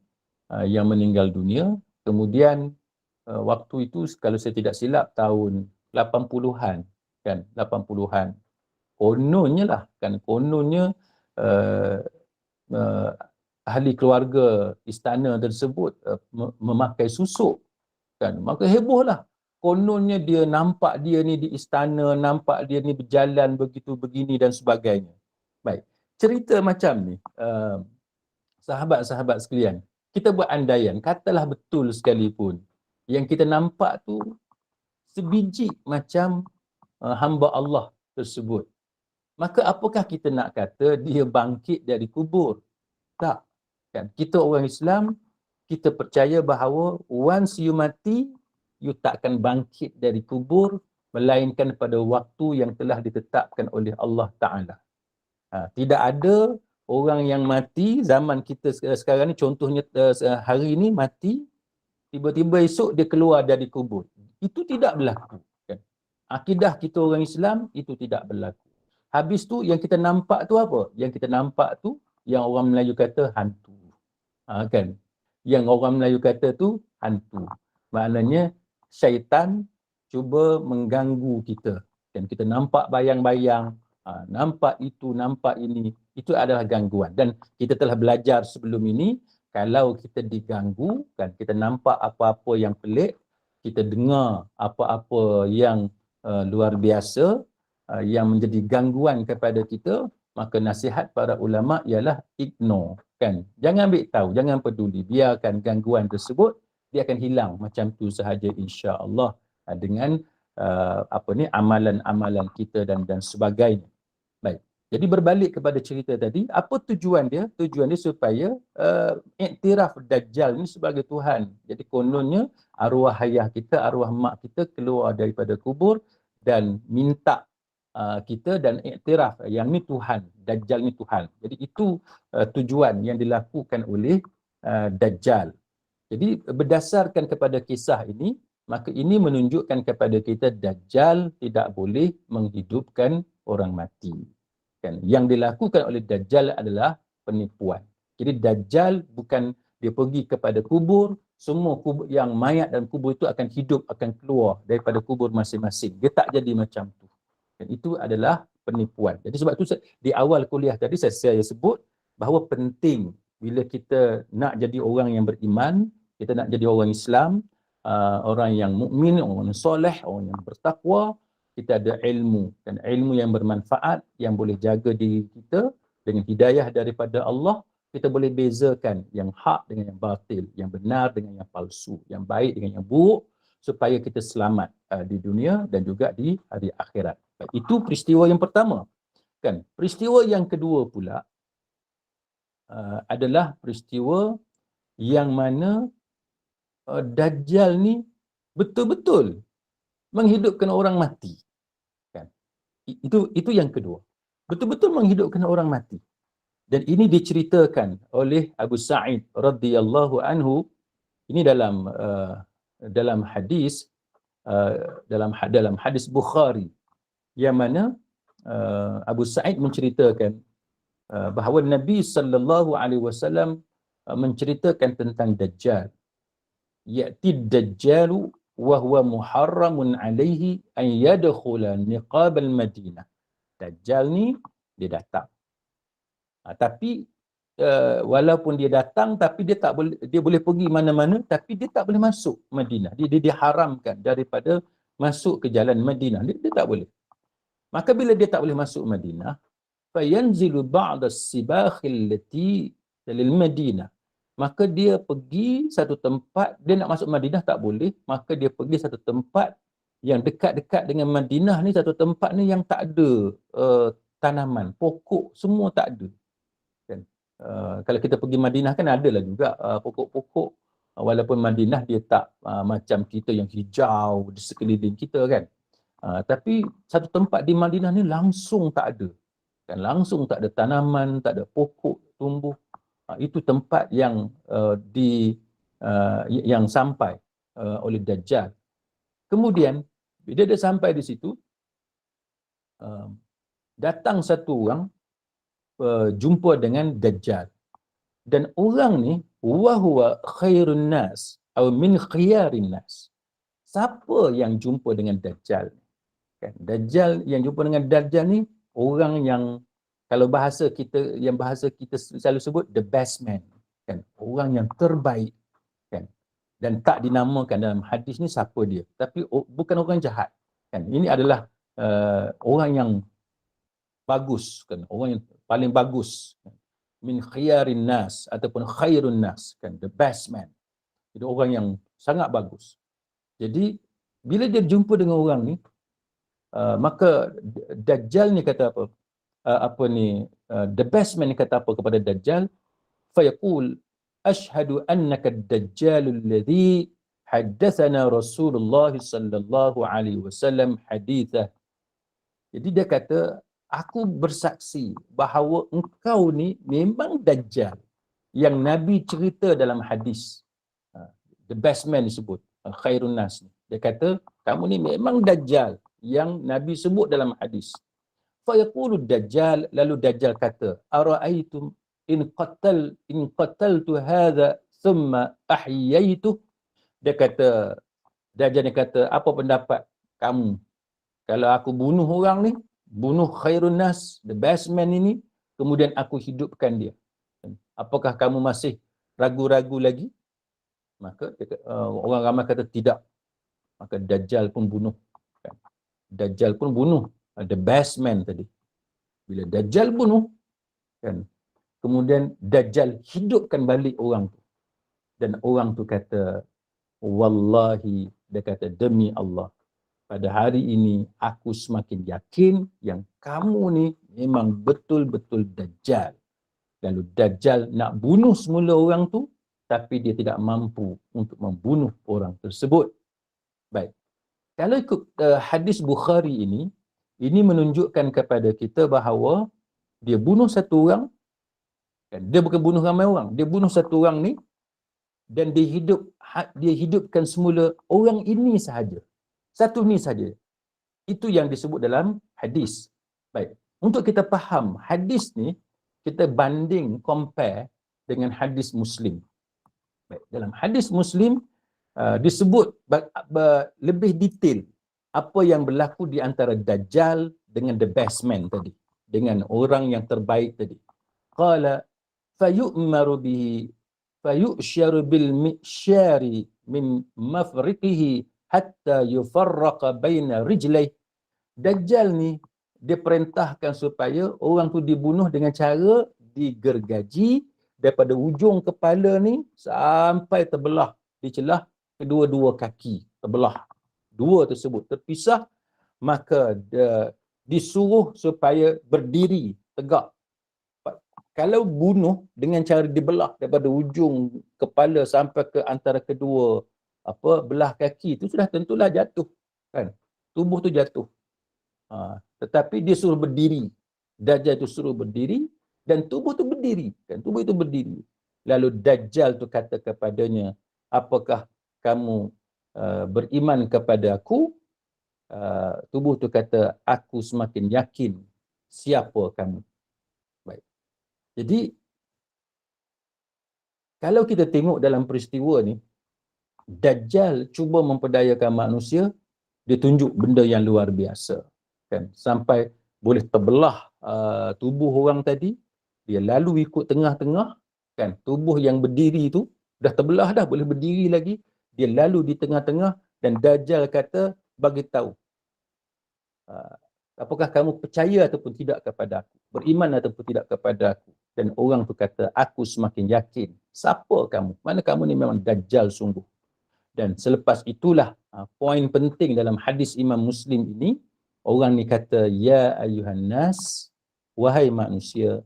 yang meninggal dunia. Kemudian waktu itu kalau saya tidak silap tahun 80-an, kan, 80-an. Kononnya ahli keluarga istana tersebut memakai susuk, kan. Maka hebohlah. Kononnya dia nampak dia ni di istana, nampak dia ni berjalan begitu begini dan sebagainya. Baik. Cerita macam ni, sahabat-sahabat sekalian, kita buat andaian, katalah betul sekalipun yang kita nampak tu sebiji macam hamba Allah tersebut, maka apakah kita nak kata dia bangkit dari kubur? Tak. Kan? Kita orang Islam, kita percaya bahawa once you mati, you takkan bangkit dari kubur melainkan pada waktu yang telah ditetapkan oleh Allah Ta'ala. Tidak ada orang yang mati zaman kita sekarang ni, contohnya hari ni mati, tiba-tiba esok dia keluar dari kubur. Itu tidak berlaku. Kan? Akidah kita orang Islam, itu tidak berlaku. Habis tu yang kita nampak tu apa? Yang kita nampak tu yang orang Melayu kata hantu. Kan? Yang orang Melayu kata tu hantu. Maknanya syaitan cuba mengganggu kita. Dan kita nampak bayang-bayang, nampak itu, nampak ini, itu adalah gangguan. Dan kita telah belajar sebelum ini, kalau kita diganggu, kan, kita nampak apa-apa yang pelik, kita dengar apa-apa yang luar biasa, yang menjadi gangguan kepada kita, maka nasihat para ulama ialah ignore, kan. Jangan ambil tahu, jangan peduli, biarkan gangguan tersebut dia akan hilang macam tu sahaja insya-Allah dengan amalan-amalan kita dan sebagainya. Baik. Jadi berbalik kepada cerita tadi, apa tujuan dia? Tujuan dia supaya iktiraf Dajjal ni sebagai Tuhan. Jadi kononnya arwah ayah kita, arwah mak kita keluar daripada kubur dan minta kita dan iktiraf yang ni Tuhan, Dajjal ni Tuhan. Jadi itu tujuan yang dilakukan oleh Dajjal. Jadi berdasarkan kepada kisah ini, maka ini menunjukkan kepada kita Dajjal tidak boleh menghidupkan orang mati. Kan? Yang dilakukan oleh Dajjal adalah penipuan. Jadi Dajjal bukan dia pergi kepada kubur, semua kubur yang mayat dan kubur itu akan hidup, akan keluar daripada kubur masing-masing. Dia tak jadi macam tu. Dan itu adalah penipuan. Jadi sebab tu di awal kuliah tadi saya sebut bahawa penting bila kita nak jadi orang yang beriman, kita nak jadi orang Islam, orang yang mukmin, orang yang soleh, orang yang bertakwa, kita ada ilmu dan ilmu yang bermanfaat yang boleh jaga diri kita dengan hidayah daripada Allah. Kita boleh bezakan yang hak dengan yang batil, yang benar dengan yang palsu, yang baik dengan yang buruk supaya kita selamat di dunia dan juga di hari akhirat. Itu peristiwa yang pertama. Kan? Peristiwa yang kedua pula adalah peristiwa yang mana Dajjal ni betul-betul menghidupkan orang mati. Kan? Itu yang kedua. Betul-betul menghidupkan orang mati. Dan ini diceritakan oleh Abu Sa'id radhiyallahu anhu. Ini dalam hadis dalam hadis Bukhari yang mana Abu Sa'id menceritakan bahawa Nabi sallallahu alaihi wasallam menceritakan tentang Dajjal. Ya'ti Dajjalu wa huwa muharramun alaihi an yadkhula niqab al-Madinah. Dajjal ni dia datang. Tapi walaupun dia datang tapi dia boleh pergi mana-mana tapi dia tak boleh masuk Madinah. Dia diharamkan daripada masuk ke jalan Madinah. Dia tak boleh. Maka bila dia tak boleh masuk Madinah, fayanzilu ba'da as-sibakhil lati lil Madinah. Maka dia pergi satu tempat, dia nak masuk Madinah tak boleh, maka dia pergi satu tempat yang dekat-dekat dengan Madinah ni, satu tempat ni yang tak ada tanaman, pokok semua tak ada. Kan? Kalau kita pergi Madinah kan adalah juga pokok-pokok, walaupun Madinah dia tak macam kita yang hijau di sekeliling kita kan. Tapi satu tempat di Madinah ni langsung tak ada. Kan? Langsung tak ada tanaman, tak ada pokok tumbuh. Itu tempat yang yang sampai oleh Dajjal. Kemudian bila dia sampai di situ, datang satu orang jumpa dengan Dajjal. Dan orang ni huwa khairun nas atau min khiyarin nas. Siapa yang jumpa dengan Dajjal? Kan? Dajjal yang jumpa dengan Dajjal ni orang yang kalau bahasa kita selalu sebut the best man. Kan? Orang yang terbaik. Kan? Dan tak dinamakan dalam hadis ni siapa dia. Tapi bukan orang jahat. Kan? Ini adalah orang yang bagus. Kan? Orang yang paling bagus. Kan? Min khiyarin nas ataupun khairun nas. Kan? The best man. Jadi orang yang sangat bagus. Jadi bila dia jumpa dengan orang ni, maka Dajjal ni kata apa? The best man ni kata apa kepada Dajjal? Fayaqul ashhadu annaka ad-dajjalul ladzi haddatsana Rasulullah sallallahu alaihi wasallam haditsah. Jadi dia kata, aku bersaksi bahawa engkau ni memang Dajjal yang Nabi cerita dalam hadis. The best man disebut, khairun nas. Dia kata, kamu ni memang Dajjal yang Nabi sebut dalam hadis. Fayaqulu Dajjal, lalu Dajjal kata, ara'aitum in qataltu hadha thumma ahyaytu. Dia kata, Dajjal ni kata, apa pendapat kamu kalau aku bunuh orang ni, bunuh khairun nas, the best man ini, kemudian aku hidupkan dia. Apakah kamu masih ragu-ragu lagi? Maka orang ramai kata tidak. Maka Dajjal pun bunuh. Dajjal pun bunuh the best man tadi. Bila Dajjal bunuh, kan, kemudian Dajjal hidupkan balik orang tu. Dan orang tu kata, Wallahi, dia kata demi Allah, pada hari ini aku semakin yakin yang kamu ni memang betul-betul Dajjal. Lalu Dajjal nak bunuh semula orang tu, tapi dia tidak mampu untuk membunuh orang tersebut. Baik. Kalau ikut hadis Bukhari ini menunjukkan kepada kita bahawa dia bunuh satu orang, kan? Dia bukan bunuh ramai orang, dia bunuh satu orang ni dan dia hidupkan semula orang ini sahaja. Satu ni sahaja. Itu yang disebut dalam hadis. Baik. Untuk kita faham hadis ni, kita banding, compare dengan hadis Muslim. Baik. Dalam hadis Muslim, disebut lebih detail apa yang berlaku di antara Dajjal dengan the best man tadi, dengan orang yang terbaik tadi. Qala fayu'maru bihi fayu'syaru bil mi'syari min mafriqihi hatta yufarraqa baina rijlai. Dajjal ni dia perintahkan supaya orang tu dibunuh dengan cara digergaji daripada ujung kepala ni sampai terbelah di celah kedua-dua kaki, terbelah. Dua tersebut terpisah, maka disuruh supaya berdiri tegak. Kalau bunuh dengan cara dibelah daripada ujung kepala sampai ke antara kedua belah kaki, itu sudah tentulah jatuh, kan? Tubuh tu jatuh. Tetapi dia suruh berdiri. Dajjal tu suruh berdiri dan tubuh tu berdiri, kan? Tubuh itu berdiri. Lalu Dajjal tu kata kepadanya, apakah kamu beriman kepada aku? Tubuh tu kata, aku semakin yakin siapa kamu. Baik. Jadi kalau kita tengok dalam peristiwa ni, Dajjal cuba memperdayakan manusia, dia tunjuk benda yang luar biasa, kan? Sampai boleh terbelah tubuh orang tadi, dia lalu ikut tengah-tengah, kan? Tubuh yang berdiri tu dah terbelah dah, boleh berdiri lagi, dia lalu di tengah-tengah dan Dajjal kata, bagi tahu apakah kamu percaya ataupun tidak kepada aku, beriman ataupun tidak kepada aku. Dan orang tu kata, aku semakin yakin. Siapa kamu? Mana kamu ni memang Dajjal sungguh. Dan selepas itulah poin penting dalam hadis Imam Muslim ini, orang ni kata, ya ayuhan nas, wahai manusia,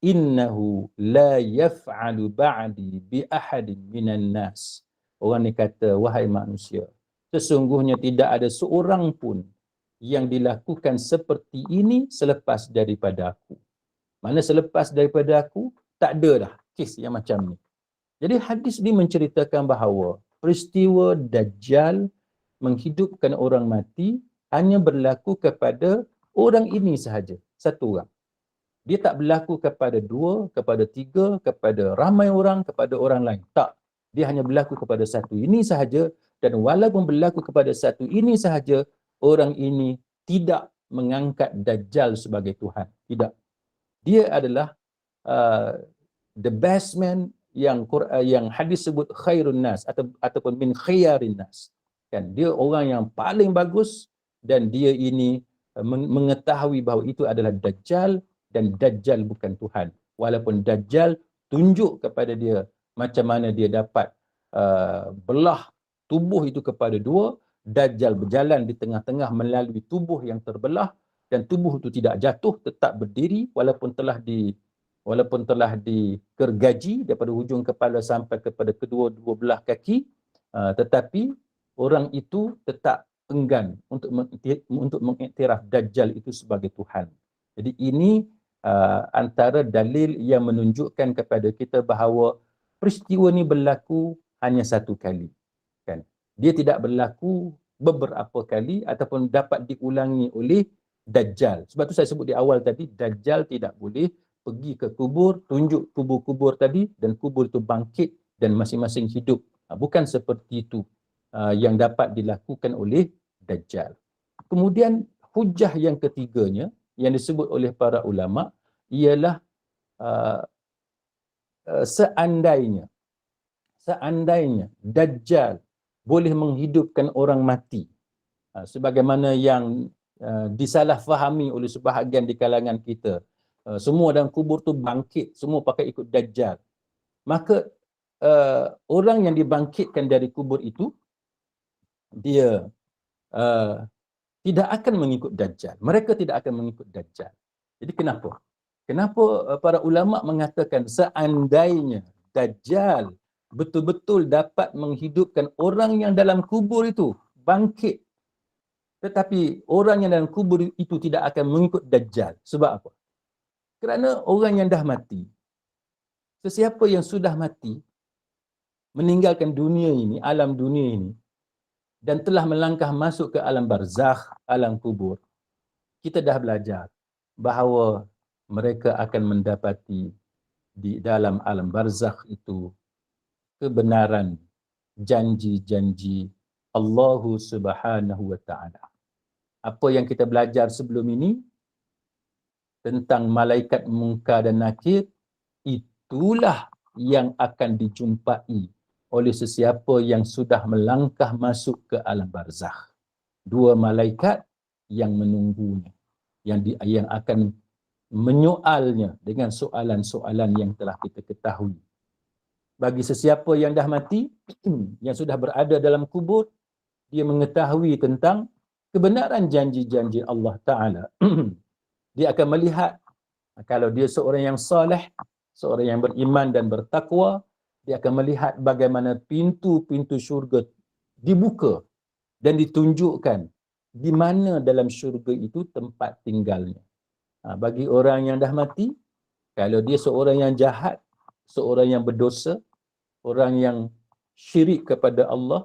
innahu la yaf'alu ba'di bi ahadin minan nas. Orang ni kata, wahai manusia, sesungguhnya tidak ada seorang pun yang dilakukan seperti ini selepas daripada aku. Mana selepas daripada aku, tak ada dah kes yang macam ni. Jadi hadis ni menceritakan bahawa peristiwa Dajjal menghidupkan orang mati hanya berlaku kepada orang ini sahaja, satu orang. Dia tak berlaku kepada dua, kepada tiga, kepada ramai orang, kepada orang lain. Tak. Dia hanya berlaku kepada satu ini sahaja, dan walaupun berlaku kepada satu ini sahaja, orang ini tidak mengangkat Dajjal sebagai Tuhan. Tidak. Dia adalah the best man yang hadis sebut khairun nas ataupun min khiyarin nas, kan? Dia orang yang paling bagus dan dia ini mengetahui bahawa itu adalah Dajjal dan Dajjal bukan Tuhan. Walaupun Dajjal tunjuk kepada dia macam mana dia dapat belah tubuh itu kepada dua, Dajjal berjalan di tengah-tengah melalui tubuh yang terbelah dan tubuh itu tidak jatuh, tetap berdiri walaupun telah digergaji daripada hujung kepala sampai kepada kedua-dua belah kaki, tetapi orang itu tetap enggan untuk mengiktiraf Dajjal itu sebagai Tuhan. Jadi ini antara dalil yang menunjukkan kepada kita bahawa peristiwa ini berlaku hanya satu kali, kan? Dia tidak berlaku beberapa kali ataupun dapat diulangi oleh Dajjal. Sebab tu saya sebut di awal tadi, Dajjal tidak boleh pergi ke kubur, tunjuk tubuh kubur tadi dan kubur itu bangkit dan masing-masing hidup. Bukan seperti itu yang dapat dilakukan oleh Dajjal. Kemudian hujah yang ketiganya yang disebut oleh para ulama ialah seandainya Dajjal boleh menghidupkan orang mati, sebagaimana yang disalahfahami oleh sebahagian di kalangan kita, semua dalam kubur tu bangkit, semua pakai ikut Dajjal, maka orang yang dibangkitkan dari kubur itu, dia uh, tidak akan mengikut Dajjal. Mereka tidak akan mengikut Dajjal. Jadi kenapa? Kenapa para ulama mengatakan seandainya Dajjal betul-betul dapat menghidupkan orang yang dalam kubur itu bangkit, tetapi orang yang dalam kubur itu tidak akan mengikut Dajjal. Sebab apa? Kerana orang yang dah mati, sesiapa yang sudah mati, meninggalkan dunia ini, alam dunia ini, dan telah melangkah masuk ke alam barzakh, alam kubur, kita dah belajar bahawa mereka akan mendapati di dalam alam barzakh itu kebenaran janji-janji Allah Subhanahu wa taala. Apa yang kita belajar sebelum ini tentang malaikat Munkar dan Nakir, itulah yang akan dijumpai oleh sesiapa yang sudah melangkah masuk ke alam barzakh. Dua malaikat yang menunggunya, yang akan menyoalnya dengan soalan-soalan yang telah kita ketahui. Bagi sesiapa yang dah mati, yang sudah berada dalam kubur, dia mengetahui tentang kebenaran janji-janji Allah Ta'ala. Dia akan melihat, kalau dia seorang yang saleh, seorang yang beriman dan bertakwa, dia akan melihat bagaimana pintu-pintu syurga dibuka dan ditunjukkan di mana dalam syurga itu tempat tinggalnya. Bagi orang yang dah mati, kalau dia seorang yang jahat, seorang yang berdosa, orang yang syirik kepada Allah,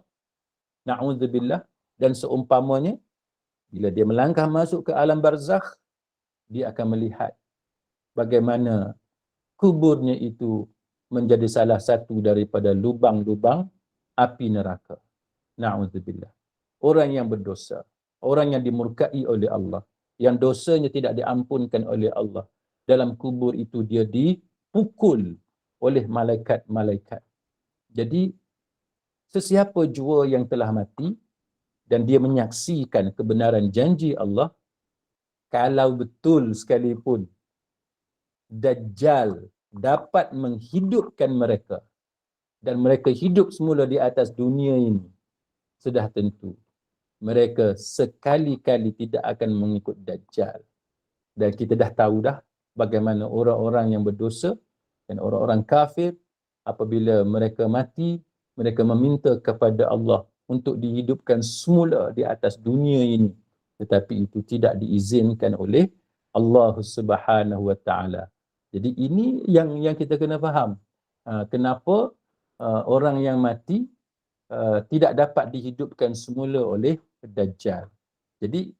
na'udzubillah, dan seumpamanya, bila dia melangkah masuk ke alam barzakh, dia akan melihat bagaimana kuburnya itu menjadi salah satu daripada lubang-lubang api neraka. Na'udzubillah. Orang yang berdosa, orang yang dimurkai oleh Allah, yang dosanya tidak diampunkan oleh Allah, dalam kubur itu dia dipukul oleh malaikat-malaikat. Jadi, sesiapa jua yang telah mati dan dia menyaksikan kebenaran janji Allah, kalau betul sekalipun Dajjal dapat menghidupkan mereka dan mereka hidup semula di atas dunia ini, sudah tentu mereka sekali-kali tidak akan mengikut Dajjal. Dan kita dah tahu dah bagaimana orang-orang yang berdosa dan orang-orang kafir, apabila mereka mati, mereka meminta kepada Allah untuk dihidupkan semula di atas dunia ini, tetapi itu tidak diizinkan oleh Allah Subhanahu wa taala. Jadi ini yang kita kena faham. Kenapa orang yang mati tidak dapat dihidupkan semula oleh Dajjal. Jadi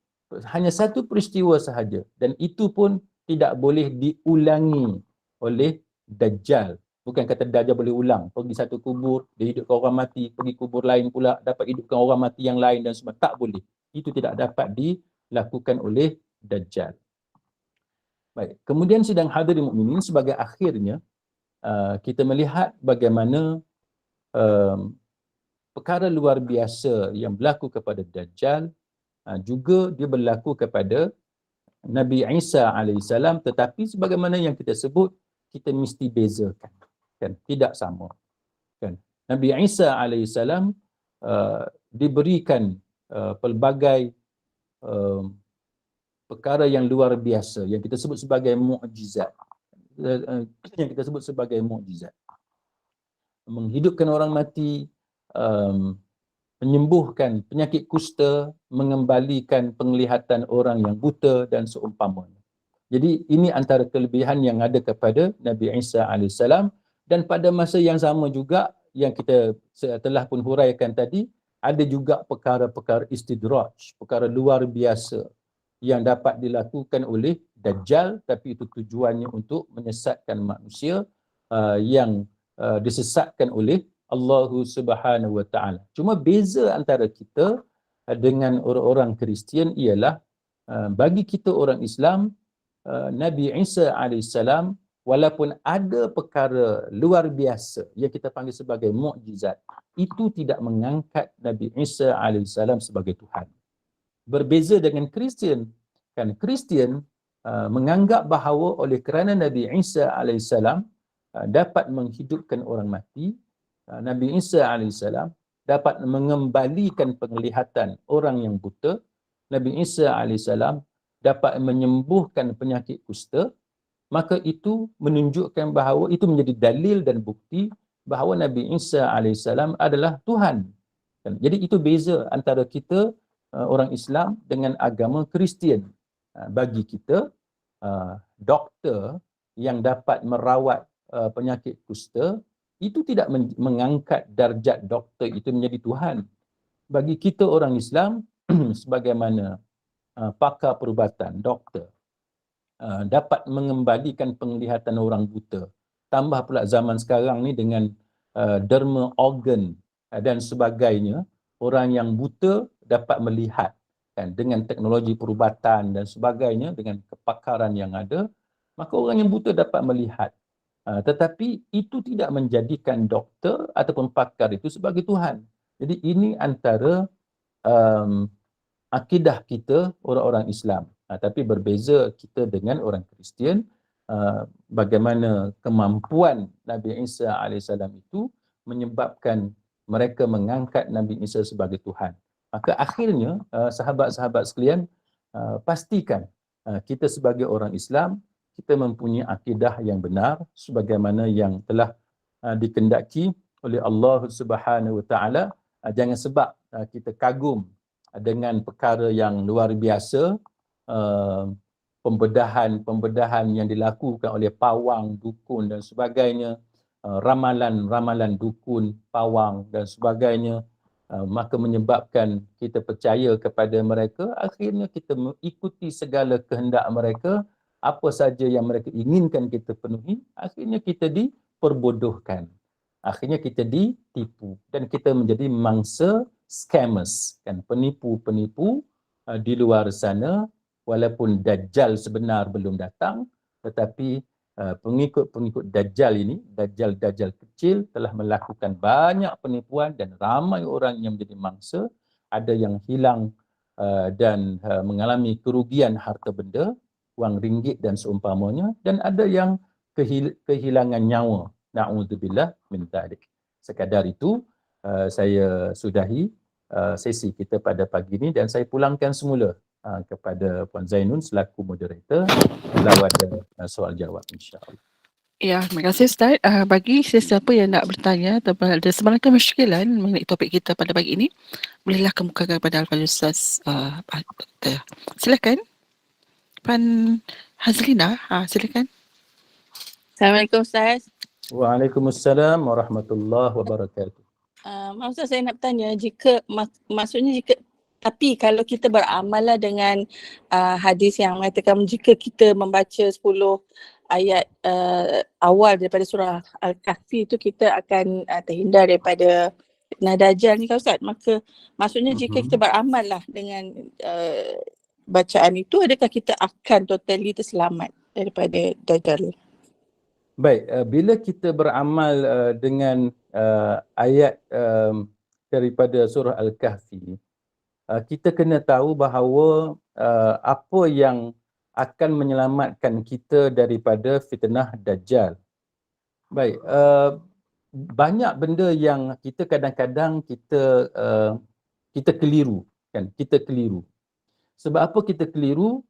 hanya satu peristiwa sahaja, dan itu pun tidak boleh diulangi oleh Dajjal. Bukan kata Dajjal boleh ulang, pergi satu kubur, dia hidupkan orang mati, pergi kubur lain pula, dapat hidupkan orang mati yang lain dan semua. Tak boleh. Itu tidak dapat dilakukan oleh Dajjal. Baik. Kemudian sidang hadirin mukminin, sebagai akhirnya, kita melihat bagaimana perkara luar biasa yang berlaku kepada Dajjal, juga dia berlaku kepada Nabi Isa AS, tetapi sebagaimana yang kita sebut, kita mesti bezakan, kan? Tidak sama, kan? Nabi Isa AS diberikan pelbagai perkara yang luar biasa yang kita sebut sebagai mukjizat, yang kita sebut sebagai mukjizat. Menghidupkan orang mati, menyembuhkan penyakit kusta, mengembalikan penglihatan orang yang buta dan seumpamanya. Jadi ini antara kelebihan yang ada kepada Nabi Isa AS. Dan pada masa yang sama juga, yang kita telah pun huraikan tadi, ada juga perkara-perkara istidraj, perkara luar biasa yang dapat dilakukan oleh Dajjal, tapi itu tujuannya untuk menyesatkan manusia yang disesatkan oleh Allah Subhanahu wa taala. Cuma beza antara kita dengan orang-orang Kristian ialah, bagi kita orang Islam, Nabi Isa AS, walaupun ada perkara luar biasa yang kita panggil sebagai mukjizat, itu tidak mengangkat Nabi Isa AS sebagai Tuhan. Berbeza dengan Kristian, kan? Kristian menganggap bahawa oleh kerana Nabi Isa AS dapat menghidupkan orang mati, Nabi Isa alaihissalam dapat mengembalikan penglihatan orang yang buta. Nabi Isa alaihissalam dapat menyembuhkan penyakit kusta. Maka itu menunjukkan bahawa itu menjadi dalil dan bukti bahawa Nabi Isa alaihissalam adalah Tuhan. Jadi itu beza antara kita orang Islam dengan agama Kristian. Bagi kita, doktor yang dapat merawat penyakit kusta itu tidak mengangkat darjat doktor itu menjadi Tuhan. Bagi kita orang Islam, sebagaimana pakar perubatan, doktor, dapat mengembalikan penglihatan orang buta. Tambah pula zaman sekarang ni dengan derma organ dan sebagainya, orang yang buta dapat melihat kan, dengan teknologi perubatan dan sebagainya, dengan kepakaran yang ada, maka orang yang buta dapat melihat. Tetapi itu tidak menjadikan doktor ataupun pakar itu sebagai Tuhan. Jadi ini antara akidah kita orang-orang Islam. Tapi berbeza kita dengan orang Kristian, bagaimana kemampuan Nabi Isa alaihissalam itu menyebabkan mereka mengangkat Nabi Isa sebagai Tuhan. Maka akhirnya sahabat-sahabat sekalian, pastikan kita sebagai orang Islam, kita mempunyai akidah yang benar sebagaimana yang telah dikendaki oleh Allah Subhanahu Wa Taala. Jangan sebab kita kagum dengan perkara yang luar biasa, pembedahan yang dilakukan oleh pawang, dukun dan sebagainya, ramalan-ramalan dukun, pawang dan sebagainya, maka menyebabkan kita percaya kepada mereka. Akhirnya kita mengikuti segala kehendak mereka, apa saja yang mereka inginkan kita penuhi, akhirnya kita diperbodohkan, akhirnya kita ditipu dan kita menjadi mangsa scammers, kan, penipu-penipu di luar sana. Walaupun Dajjal sebenar belum datang, tetapi pengikut-pengikut Dajjal ini, Dajjal kecil, telah melakukan banyak penipuan dan ramai orang yang menjadi mangsa. Ada yang hilang dan mengalami kerugian harta benda, wang ringgit dan seumpamanya, dan ada yang kehilangan nyawa. Na'udzubillah min dzalik. Sekadar itu saya sudahi sesi kita pada pagi ini dan saya pulangkan semula kepada Puan Zainun selaku moderator, lalu ada soal jawab insya-Allah. Ya, terima kasih Ustaz. Bagi sesiapa yang nak bertanya atau ada sebarang kemusykilan mengenai topik kita pada pagi ini, bolehlah kemukakan kepada Al-Fadhil Ustaz. Silakan. Puan Hazlina, silakan. Assalamualaikum Ustaz. Waalaikumsalam warahmatullahi wabarakatuh. Maksud saya nak bertanya, maksudnya tapi kalau kita beramal dengan hadis yang mengatakan jika kita membaca 10 ayat awal daripada surah Al-Kahfi itu kita akan terhindar daripada fitnah Dajjal ni kan Ustaz. Maka maksudnya jika kita beramal lah dengan bacaan itu, adakah kita akan totally terselamat daripada Dajjal? Baik, bila kita beramal dengan ayat daripada surah Al-Kahfi, kita kena tahu bahawa apa yang akan menyelamatkan kita daripada fitnah Dajjal. Baik, banyak benda yang kita kadang-kadang kita keliru, kan? Kita keliru. Sebab apa kita keliru?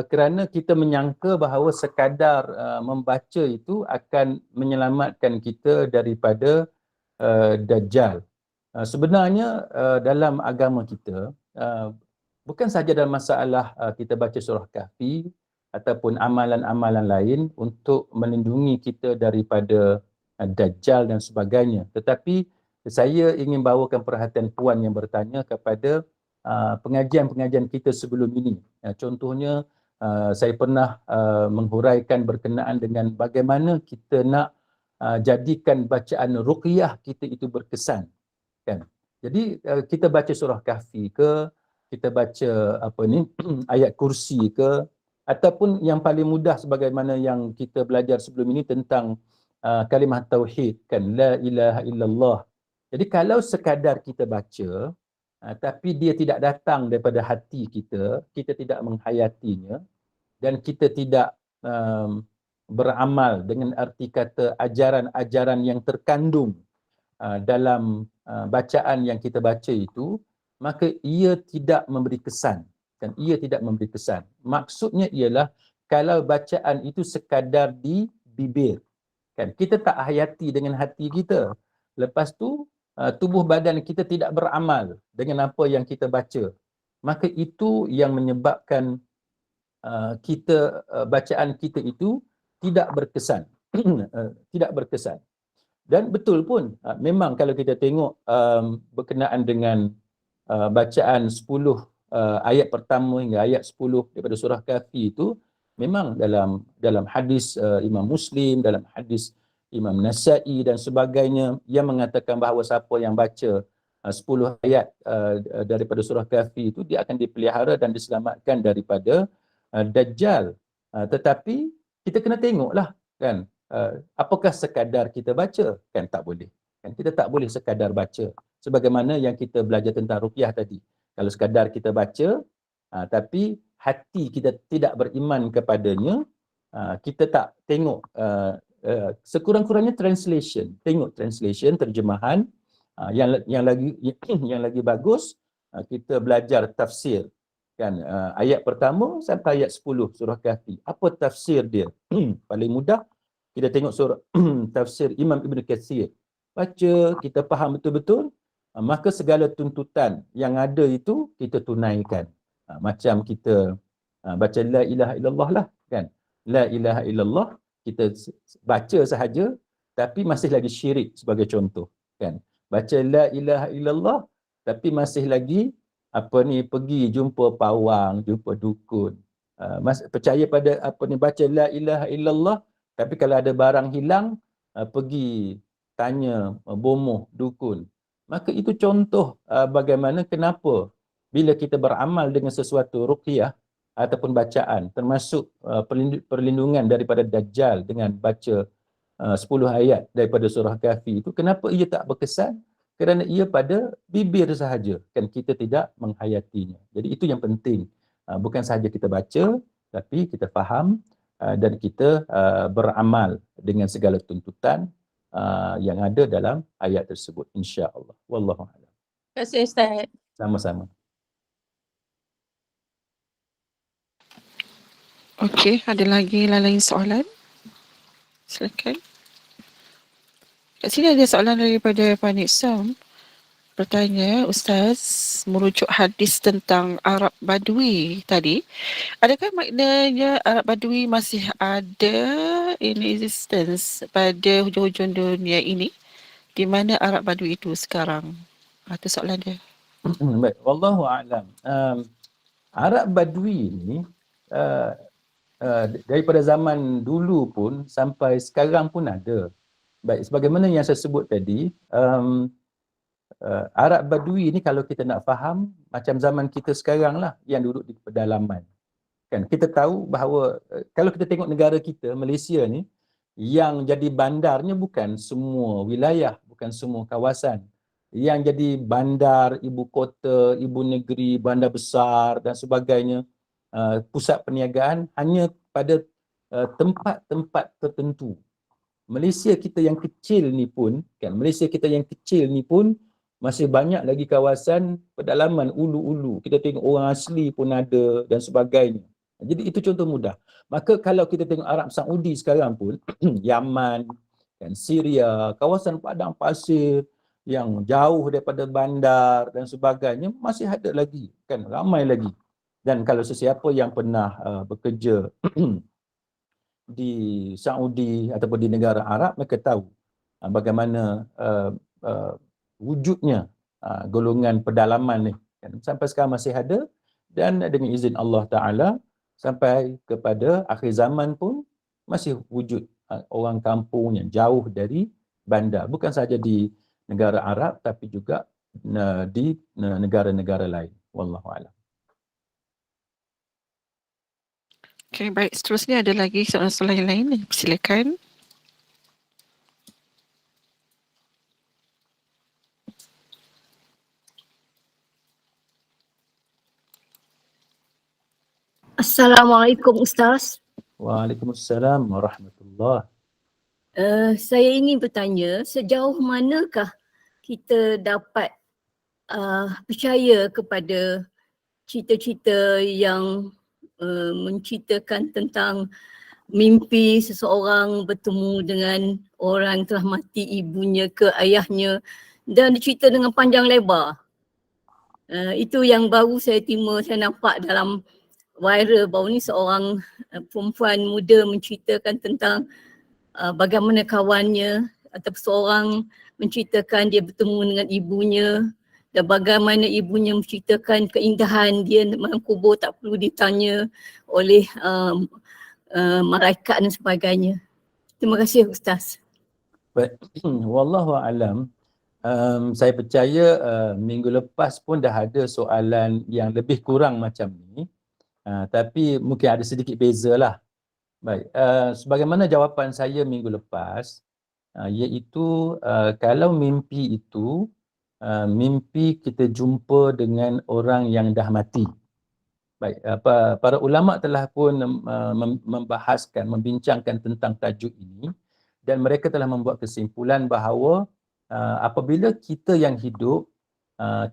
Kerana kita menyangka bahawa sekadar membaca itu akan menyelamatkan kita daripada Dajjal. Sebenarnya dalam agama kita, bukan sahaja dalam masalah kita baca surah Kahfi ataupun amalan-amalan lain untuk melindungi kita daripada Dajjal dan sebagainya. Tetapi saya ingin bawakan perhatian puan yang bertanya kepada pengajian-pengajian kita sebelum ini. Contohnya, saya pernah menghuraikan berkenaan dengan bagaimana kita nak jadikan bacaan ruqyah kita itu berkesan, kan? Jadi kita baca surah Kahfi ke, kita baca ayat kursi ke, ataupun yang paling mudah sebagaimana yang kita belajar sebelum ini tentang kalimah tauhid, kan, la ilaha illallah. Jadi kalau sekadar kita baca tapi dia tidak datang daripada hati kita, kita tidak menghayatinya dan kita tidak beramal dengan arti kata ajaran-ajaran yang terkandung dalam bacaan yang kita baca itu, maka ia tidak memberi kesan. Dan ia tidak memberi kesan. Maksudnya ialah kalau bacaan itu sekadar di bibir, kan, kita tak hayati dengan hati kita. Lepas tu tubuh badan kita tidak beramal dengan apa yang kita baca. Maka itu yang menyebabkan bacaan kita itu tidak berkesan. Tidak berkesan. Dan betul pun, memang kalau kita tengok berkenaan dengan bacaan 10 ayat pertama hingga ayat 10 daripada surah Kahfi itu, memang dalam hadis Imam Muslim, dalam hadis Imam Nasa'i dan sebagainya, yang mengatakan bahawa siapa yang baca 10 ayat daripada surah Kahfi itu, dia akan dipelihara dan diselamatkan daripada Dajjal. Tetapi kita kena tengoklah, kan, apakah sekadar kita baca? Kan tak boleh. Kan kita tak boleh sekadar baca. Sebagaimana yang kita belajar tentang ruqyah tadi. Kalau sekadar kita baca, tapi hati kita tidak beriman kepadanya, kita tak tengok, sekurang-kurangnya translation. Tengok translation, terjemahan. Yang lagi bagus, kita belajar tafsir. Kan, ayat pertama sampai ayat 10 surah Kahfi. Apa tafsir dia? Paling mudah, kita tengok surah tafsir Imam Ibn Katsir. Baca, kita faham betul-betul, maka segala tuntutan yang ada itu kita tunaikan. Macam kita baca la ilaha illallah lah, kan. La ilaha illallah, kita baca sahaja tapi masih lagi syirik sebagai contoh, kan. Baca la ilaha illallah tapi masih lagi pergi jumpa pawang, jumpa dukun. Percaya pada baca la ilaha illallah, tapi kalau ada barang hilang, pergi tanya bomoh dukun. Maka itu contoh bagaimana kenapa bila kita beramal dengan sesuatu ruqyah ataupun bacaan, termasuk perlindungan daripada Dajjal dengan baca 10 ayat daripada surah Kahfi itu, kenapa ia tak berkesan? Kerana ia pada bibir sahaja, kan, kita tidak menghayatinya. Jadi itu yang penting. Bukan sahaja kita baca, tapi kita faham dan kita beramal dengan segala tuntutan yang ada dalam ayat tersebut, insya-Allah. Wallahu a'lam. Terima kasih Ustaz. Sama-sama. Okey, ada lagi lain soalan? Silakan. Kat sini ada soalan daripada Panik Sam. Bertanya, Ustaz, merujuk hadis tentang Arab Badui tadi, adakah maknanya Arab Badui masih ada in existence pada hujung-hujung dunia ini? Di mana Arab Badui itu sekarang? Itu soalan dia. Baik, wallahu a'lam. Arab Badui ni daripada zaman dulu pun sampai sekarang pun ada. Baik, sebagaimana yang saya sebut tadi, Arab Badui ni kalau kita nak faham, macam zaman kita sekarang lah yang duduk di pedalaman. Kan, kita tahu bahawa kalau kita tengok negara kita, Malaysia ni, yang jadi bandarnya bukan semua wilayah, bukan semua kawasan. Yang jadi bandar, ibu kota, ibu negeri, bandar besar dan sebagainya, pusat perniagaan hanya pada tempat-tempat tertentu. Malaysia kita yang kecil ni pun, kan, Malaysia kita yang kecil ni pun masih banyak lagi kawasan pedalaman, ulu-ulu. Kita tengok orang asli pun ada dan sebagainya. Jadi itu contoh mudah. Maka kalau kita tengok Arab Saudi sekarang pun, Yaman, kan, Syria, kawasan padang pasir yang jauh daripada bandar dan sebagainya, masih ada lagi, kan, ramai lagi. Dan kalau sesiapa yang pernah bekerja di Saudi ataupun di negara Arab, mereka tahu bagaimana wujudnya golongan pedalaman ni, kan, sampai sekarang masih ada. Dan dengan izin Allah Ta'ala, sampai kepada akhir zaman pun masih wujud orang kampung yang jauh dari bandar. Bukan sahaja di negara Arab, tapi juga di negara-negara lain. Wallahu'alam. Okey, baik. Seterusnya ada lagi soalan-soalan lain. Silakan. Assalamualaikum Ustaz. Waalaikumsalam warahmatullahi. Saya ingin bertanya, sejauh manakah kita dapat percaya kepada cerita-cerita yang menceritakan tentang mimpi seseorang bertemu dengan orang yang telah mati, ibunya ke ayahnya, dan dicerita dengan panjang lebar. Itu yang baru saya nampak dalam viral baru ni, seorang perempuan muda menceritakan tentang bagaimana kawannya atau seorang menceritakan dia bertemu dengan ibunya dan bagaimana ibunya menceritakan keindahan dia dalam kubur, tak perlu ditanya oleh malaikat dan sebagainya. Terima kasih Ustaz. Baik, wallahu alam. Saya percaya minggu lepas pun dah ada soalan yang lebih kurang macam ni. Tapi mungkin ada sedikit beza lah. Baik, sebagaimana jawapan saya minggu lepas, iaitu kalau mimpi itu mimpi kita jumpa dengan orang yang dah mati. Baik, para ulama telah pun membahaskan, membincangkan tentang tajuk ini, dan mereka telah membuat kesimpulan bahawa apabila kita yang hidup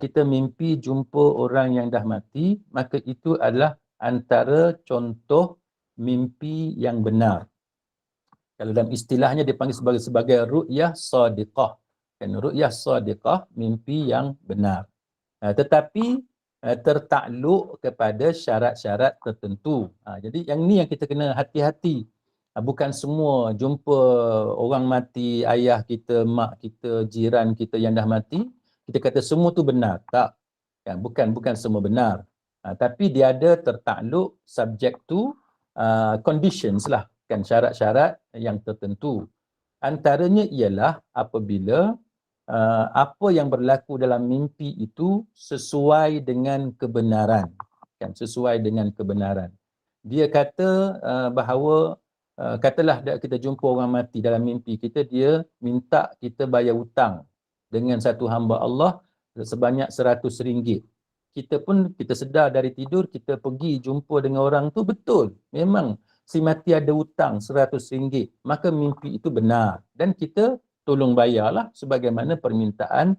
kita mimpi jumpa orang yang dah mati, maka itu adalah antara contoh mimpi yang benar. Kalau dalam istilahnya dipanggil sebagai ru'yah sadiqah. Kan, ru'yah sadiqah, mimpi yang benar. Tetapi tertakluk kepada syarat-syarat tertentu. Jadi yang ni yang kita kena hati-hati. Bukan semua jumpa orang mati, ayah kita, mak kita, jiran kita yang dah mati, kita kata semua tu benar. Tak. Kan, bukan semua benar. Tapi dia ada tertakluk subject to conditions lah. Kan, syarat-syarat yang tertentu. Antaranya ialah apabila apa yang berlaku dalam mimpi itu sesuai dengan kebenaran. Kan, sesuai dengan kebenaran. Dia kata bahawa katalah kita jumpa orang mati dalam mimpi kita, dia minta kita bayar hutang dengan satu hamba Allah sebanyak RM100. Kita sedar dari tidur, kita pergi jumpa dengan orang tu, betul. Memang si mati ada hutang RM100. Maka mimpi itu benar. Dan kita tolong bayarlah sebagaimana permintaan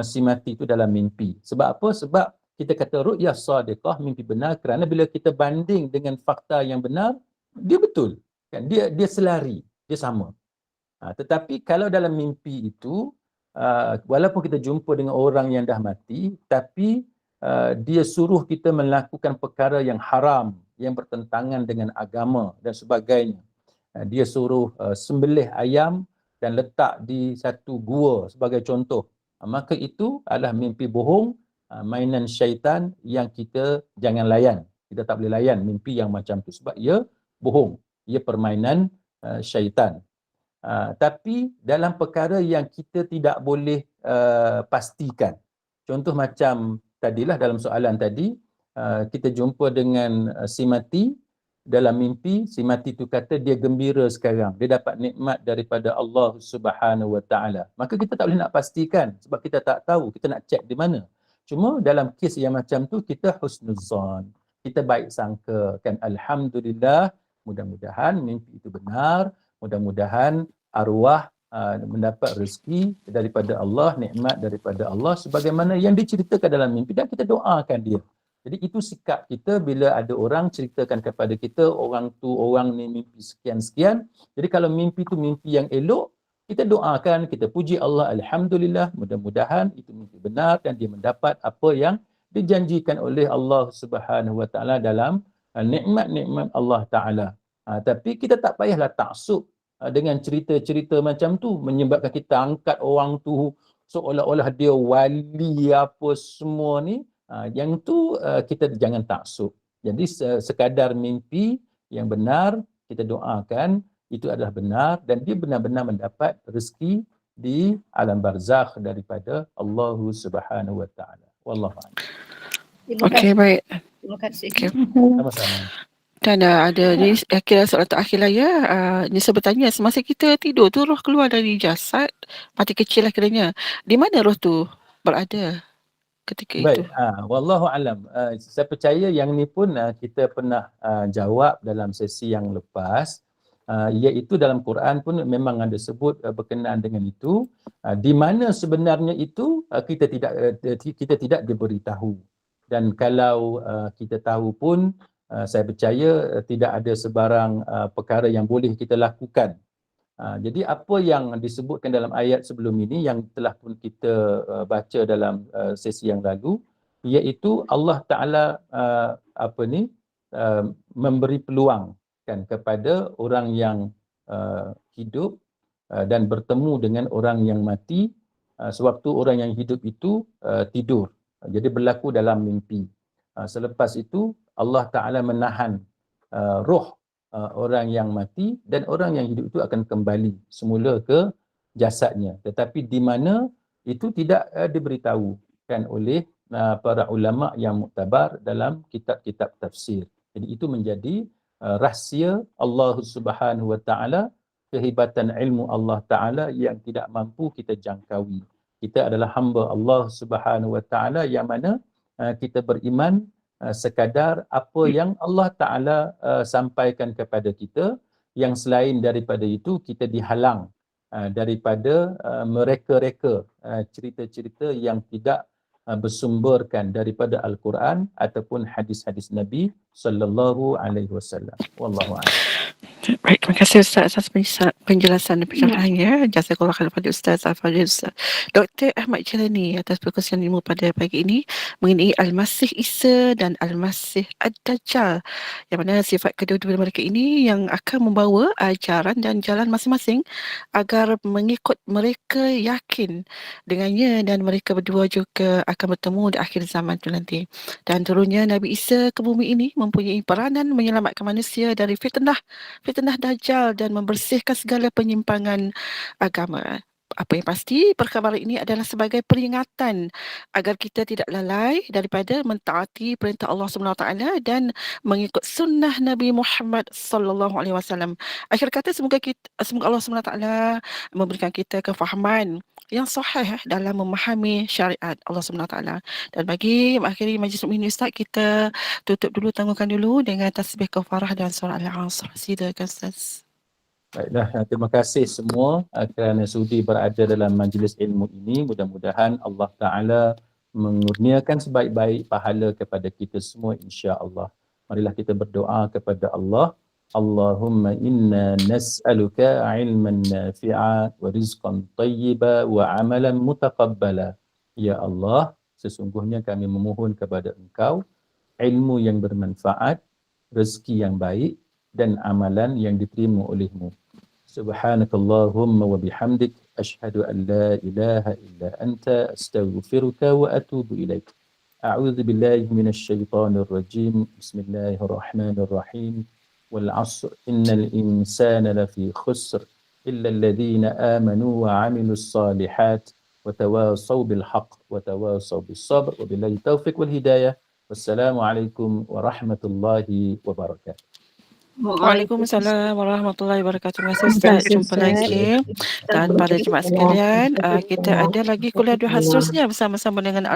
si mati itu dalam mimpi. Sebab apa? Sebab kita kata ru'yah sadiqah, mimpi benar, kerana bila kita banding dengan fakta yang benar, dia betul. Kan? Dia selari, dia sama. Tetapi kalau dalam mimpi itu, walaupun kita jumpa dengan orang yang dah mati, tapi dia suruh kita melakukan perkara yang haram, yang bertentangan dengan agama dan sebagainya. Dia suruh sembelih ayam dan letak di satu gua sebagai contoh. Maka itu adalah mimpi bohong, mainan syaitan yang kita jangan layan. Kita tak boleh layan mimpi yang macam tu sebab ia bohong. Ia permainan syaitan. Tapi dalam perkara yang kita tidak boleh pastikan. Contoh macam tadilah dalam soalan tadi, kita jumpa dengan si mati dalam mimpi, si mati itu kata dia gembira sekarang, dia dapat nikmat daripada Allah Subhanahu Wa Taala. Maka kita tak boleh nak pastikan sebab kita tak tahu, kita nak cek di mana. Cuma dalam kes yang macam tu kita husnuzan, kita baik sangka, kan, alhamdulillah, mudah-mudahan mimpi itu benar, mudah-mudahan arwah mendapat rezeki daripada Allah, nikmat daripada Allah sebagaimana yang diceritakan dalam mimpi, dan kita doakan dia. Jadi itu sikap kita bila ada orang ceritakan kepada kita, orang ni mimpi sekian-sekian. Jadi kalau mimpi tu mimpi yang elok, kita doakan, kita puji Allah, alhamdulillah, mudah-mudahan itu mimpi benar dan dia mendapat apa yang dijanjikan oleh Allah Subhanahu Wa Taala dalam nikmat-nikmat Allah Taala. Tapi kita tak payahlah taksub dengan cerita-cerita macam tu menyebabkan kita angkat orang tu seolah-olah dia wali apa semua ni. Yang tu kita jangan taksub. Jadi sekadar mimpi yang benar, kita doakan itu adalah benar dan dia benar-benar mendapat rezeki di alam barzakh daripada Allah Subhanahu Wa Taala. Wallahu a'lam. Okey, baik. Terima kasih. Okay. Sama-sama. Dan ada ni akhir soalan terakhir lah ya. Nisa bertanya, semasa kita tidur tu roh keluar dari jasad, parti kecil lah kiranya. Di mana roh tu berada ketika itu? Baik, wallahu alam. Saya percaya yang ni pun kita pernah jawab dalam sesi yang lepas. iaitu dalam Quran pun memang ada sebut berkenaan dengan itu, di mana sebenarnya itu kita tidak diberitahu. Dan kalau kita tahu pun, saya percaya tidak ada sebarang perkara yang boleh kita lakukan. Jadi apa yang disebutkan dalam ayat sebelum ini yang telah pun kita baca dalam sesi yang lalu, iaitu Allah Ta'ala memberi peluang kan kepada orang yang hidup dan bertemu dengan orang yang mati sewaktu orang yang hidup itu tidur. Jadi berlaku dalam mimpi. Selepas itu Allah Ta'ala menahan roh orang yang mati dan orang yang hidup itu akan kembali semula ke jasadnya. Tetapi di mana itu tidak diberitahu kan oleh para ulama yang muktabar dalam kitab-kitab tafsir. Jadi itu menjadi rahsia Allah Subhanahu Wa Taala, kehebatan ilmu Allah Taala yang tidak mampu kita jangkaui. Kita adalah hamba Allah Subhanahu Wa Taala yang mana kita beriman sekadar apa yang Allah Ta'ala sampaikan kepada kita. Yang selain daripada itu kita dihalang daripada mereka-reka cerita-cerita yang tidak bersumberkan daripada Al-Quran ataupun hadis-hadis Nabi sallallahu alaihi wasallam. Wallahu a'lam. Baik, terima kasih Ustaz atas penjelasan dan pencerahannya. Jazakallah khairan kepada Ustaz Al-Fadhil Ustaz Dr. Ahmad Jalani atas perkongsian ilmu pada pagi ini mengenai Al-Masih Isa dan Al-Masih Ad-Dajjal, yang mana sifat kedua-dua mereka ini yang akan membawa ajaran dan jalan masing-masing agar mengikut mereka yakin dengannya, dan mereka berdua juga akan bertemu di akhir zaman itu nanti. Dan turunnya Nabi Isa ke bumi ini mempunyai peranan menyelamatkan manusia dari fitnah Dajjal dan membersihkan segala penyimpangan agama. Apa yang pasti, perkabaran ini adalah sebagai peringatan agar kita tidak lalai daripada mentaati perintah Allah SWT dan mengikut sunnah Nabi Muhammad SAW. Akhir kata, semoga Allah SWT memberikan kita kefahaman yang sahih dalam memahami syariat Allah SWT. Dan bagi mengakhiri majlis ini Ustaz, kita tutup dulu, tangguhkan dulu dengan tasbih kafarah dan surah Al-Asr. Silakan Ustaz. Baiklah, terima kasih semua kerana sudi berada dalam majlis ilmu ini. Mudah-mudahan Allah Ta'ala mengurniakan sebaik-baik pahala kepada kita semua, insya-Allah. Marilah kita berdoa kepada Allah. Allahumma inna nas'aluka ilman nafi'a wa rizqan tayyiba wa amalan mutaqabbala. Ya Allah, sesungguhnya kami memohon kepada Engkau ilmu yang bermanfaat, rezeki yang baik dan amalan yang diterima oleh-Mu. Subhanakallahumma wa bihamdik asyhadu an la ilaha illa anta astaghfiruka wa atubu ilaik. A'udzu billahi minasy syaithanir rajim. Bismillahirrahmanirrahim. Wal 'asr innal insana lafi khusr illa alladhina amanu wa 'amilus salihat wa tawasaw bil haqq wa tawasaw bis sabr wa billahi taufiq wal hidayah. Wassalamualaikum warahmatullahi wabarakatuh. Waalaikumsalam warahmatullahi wabarakatuh. Terima kasih Ustaz. Jumpa lagi. Dan pada jemaah sekalian, kita ada lagi kuliah duha seterusnya bersama-sama dengan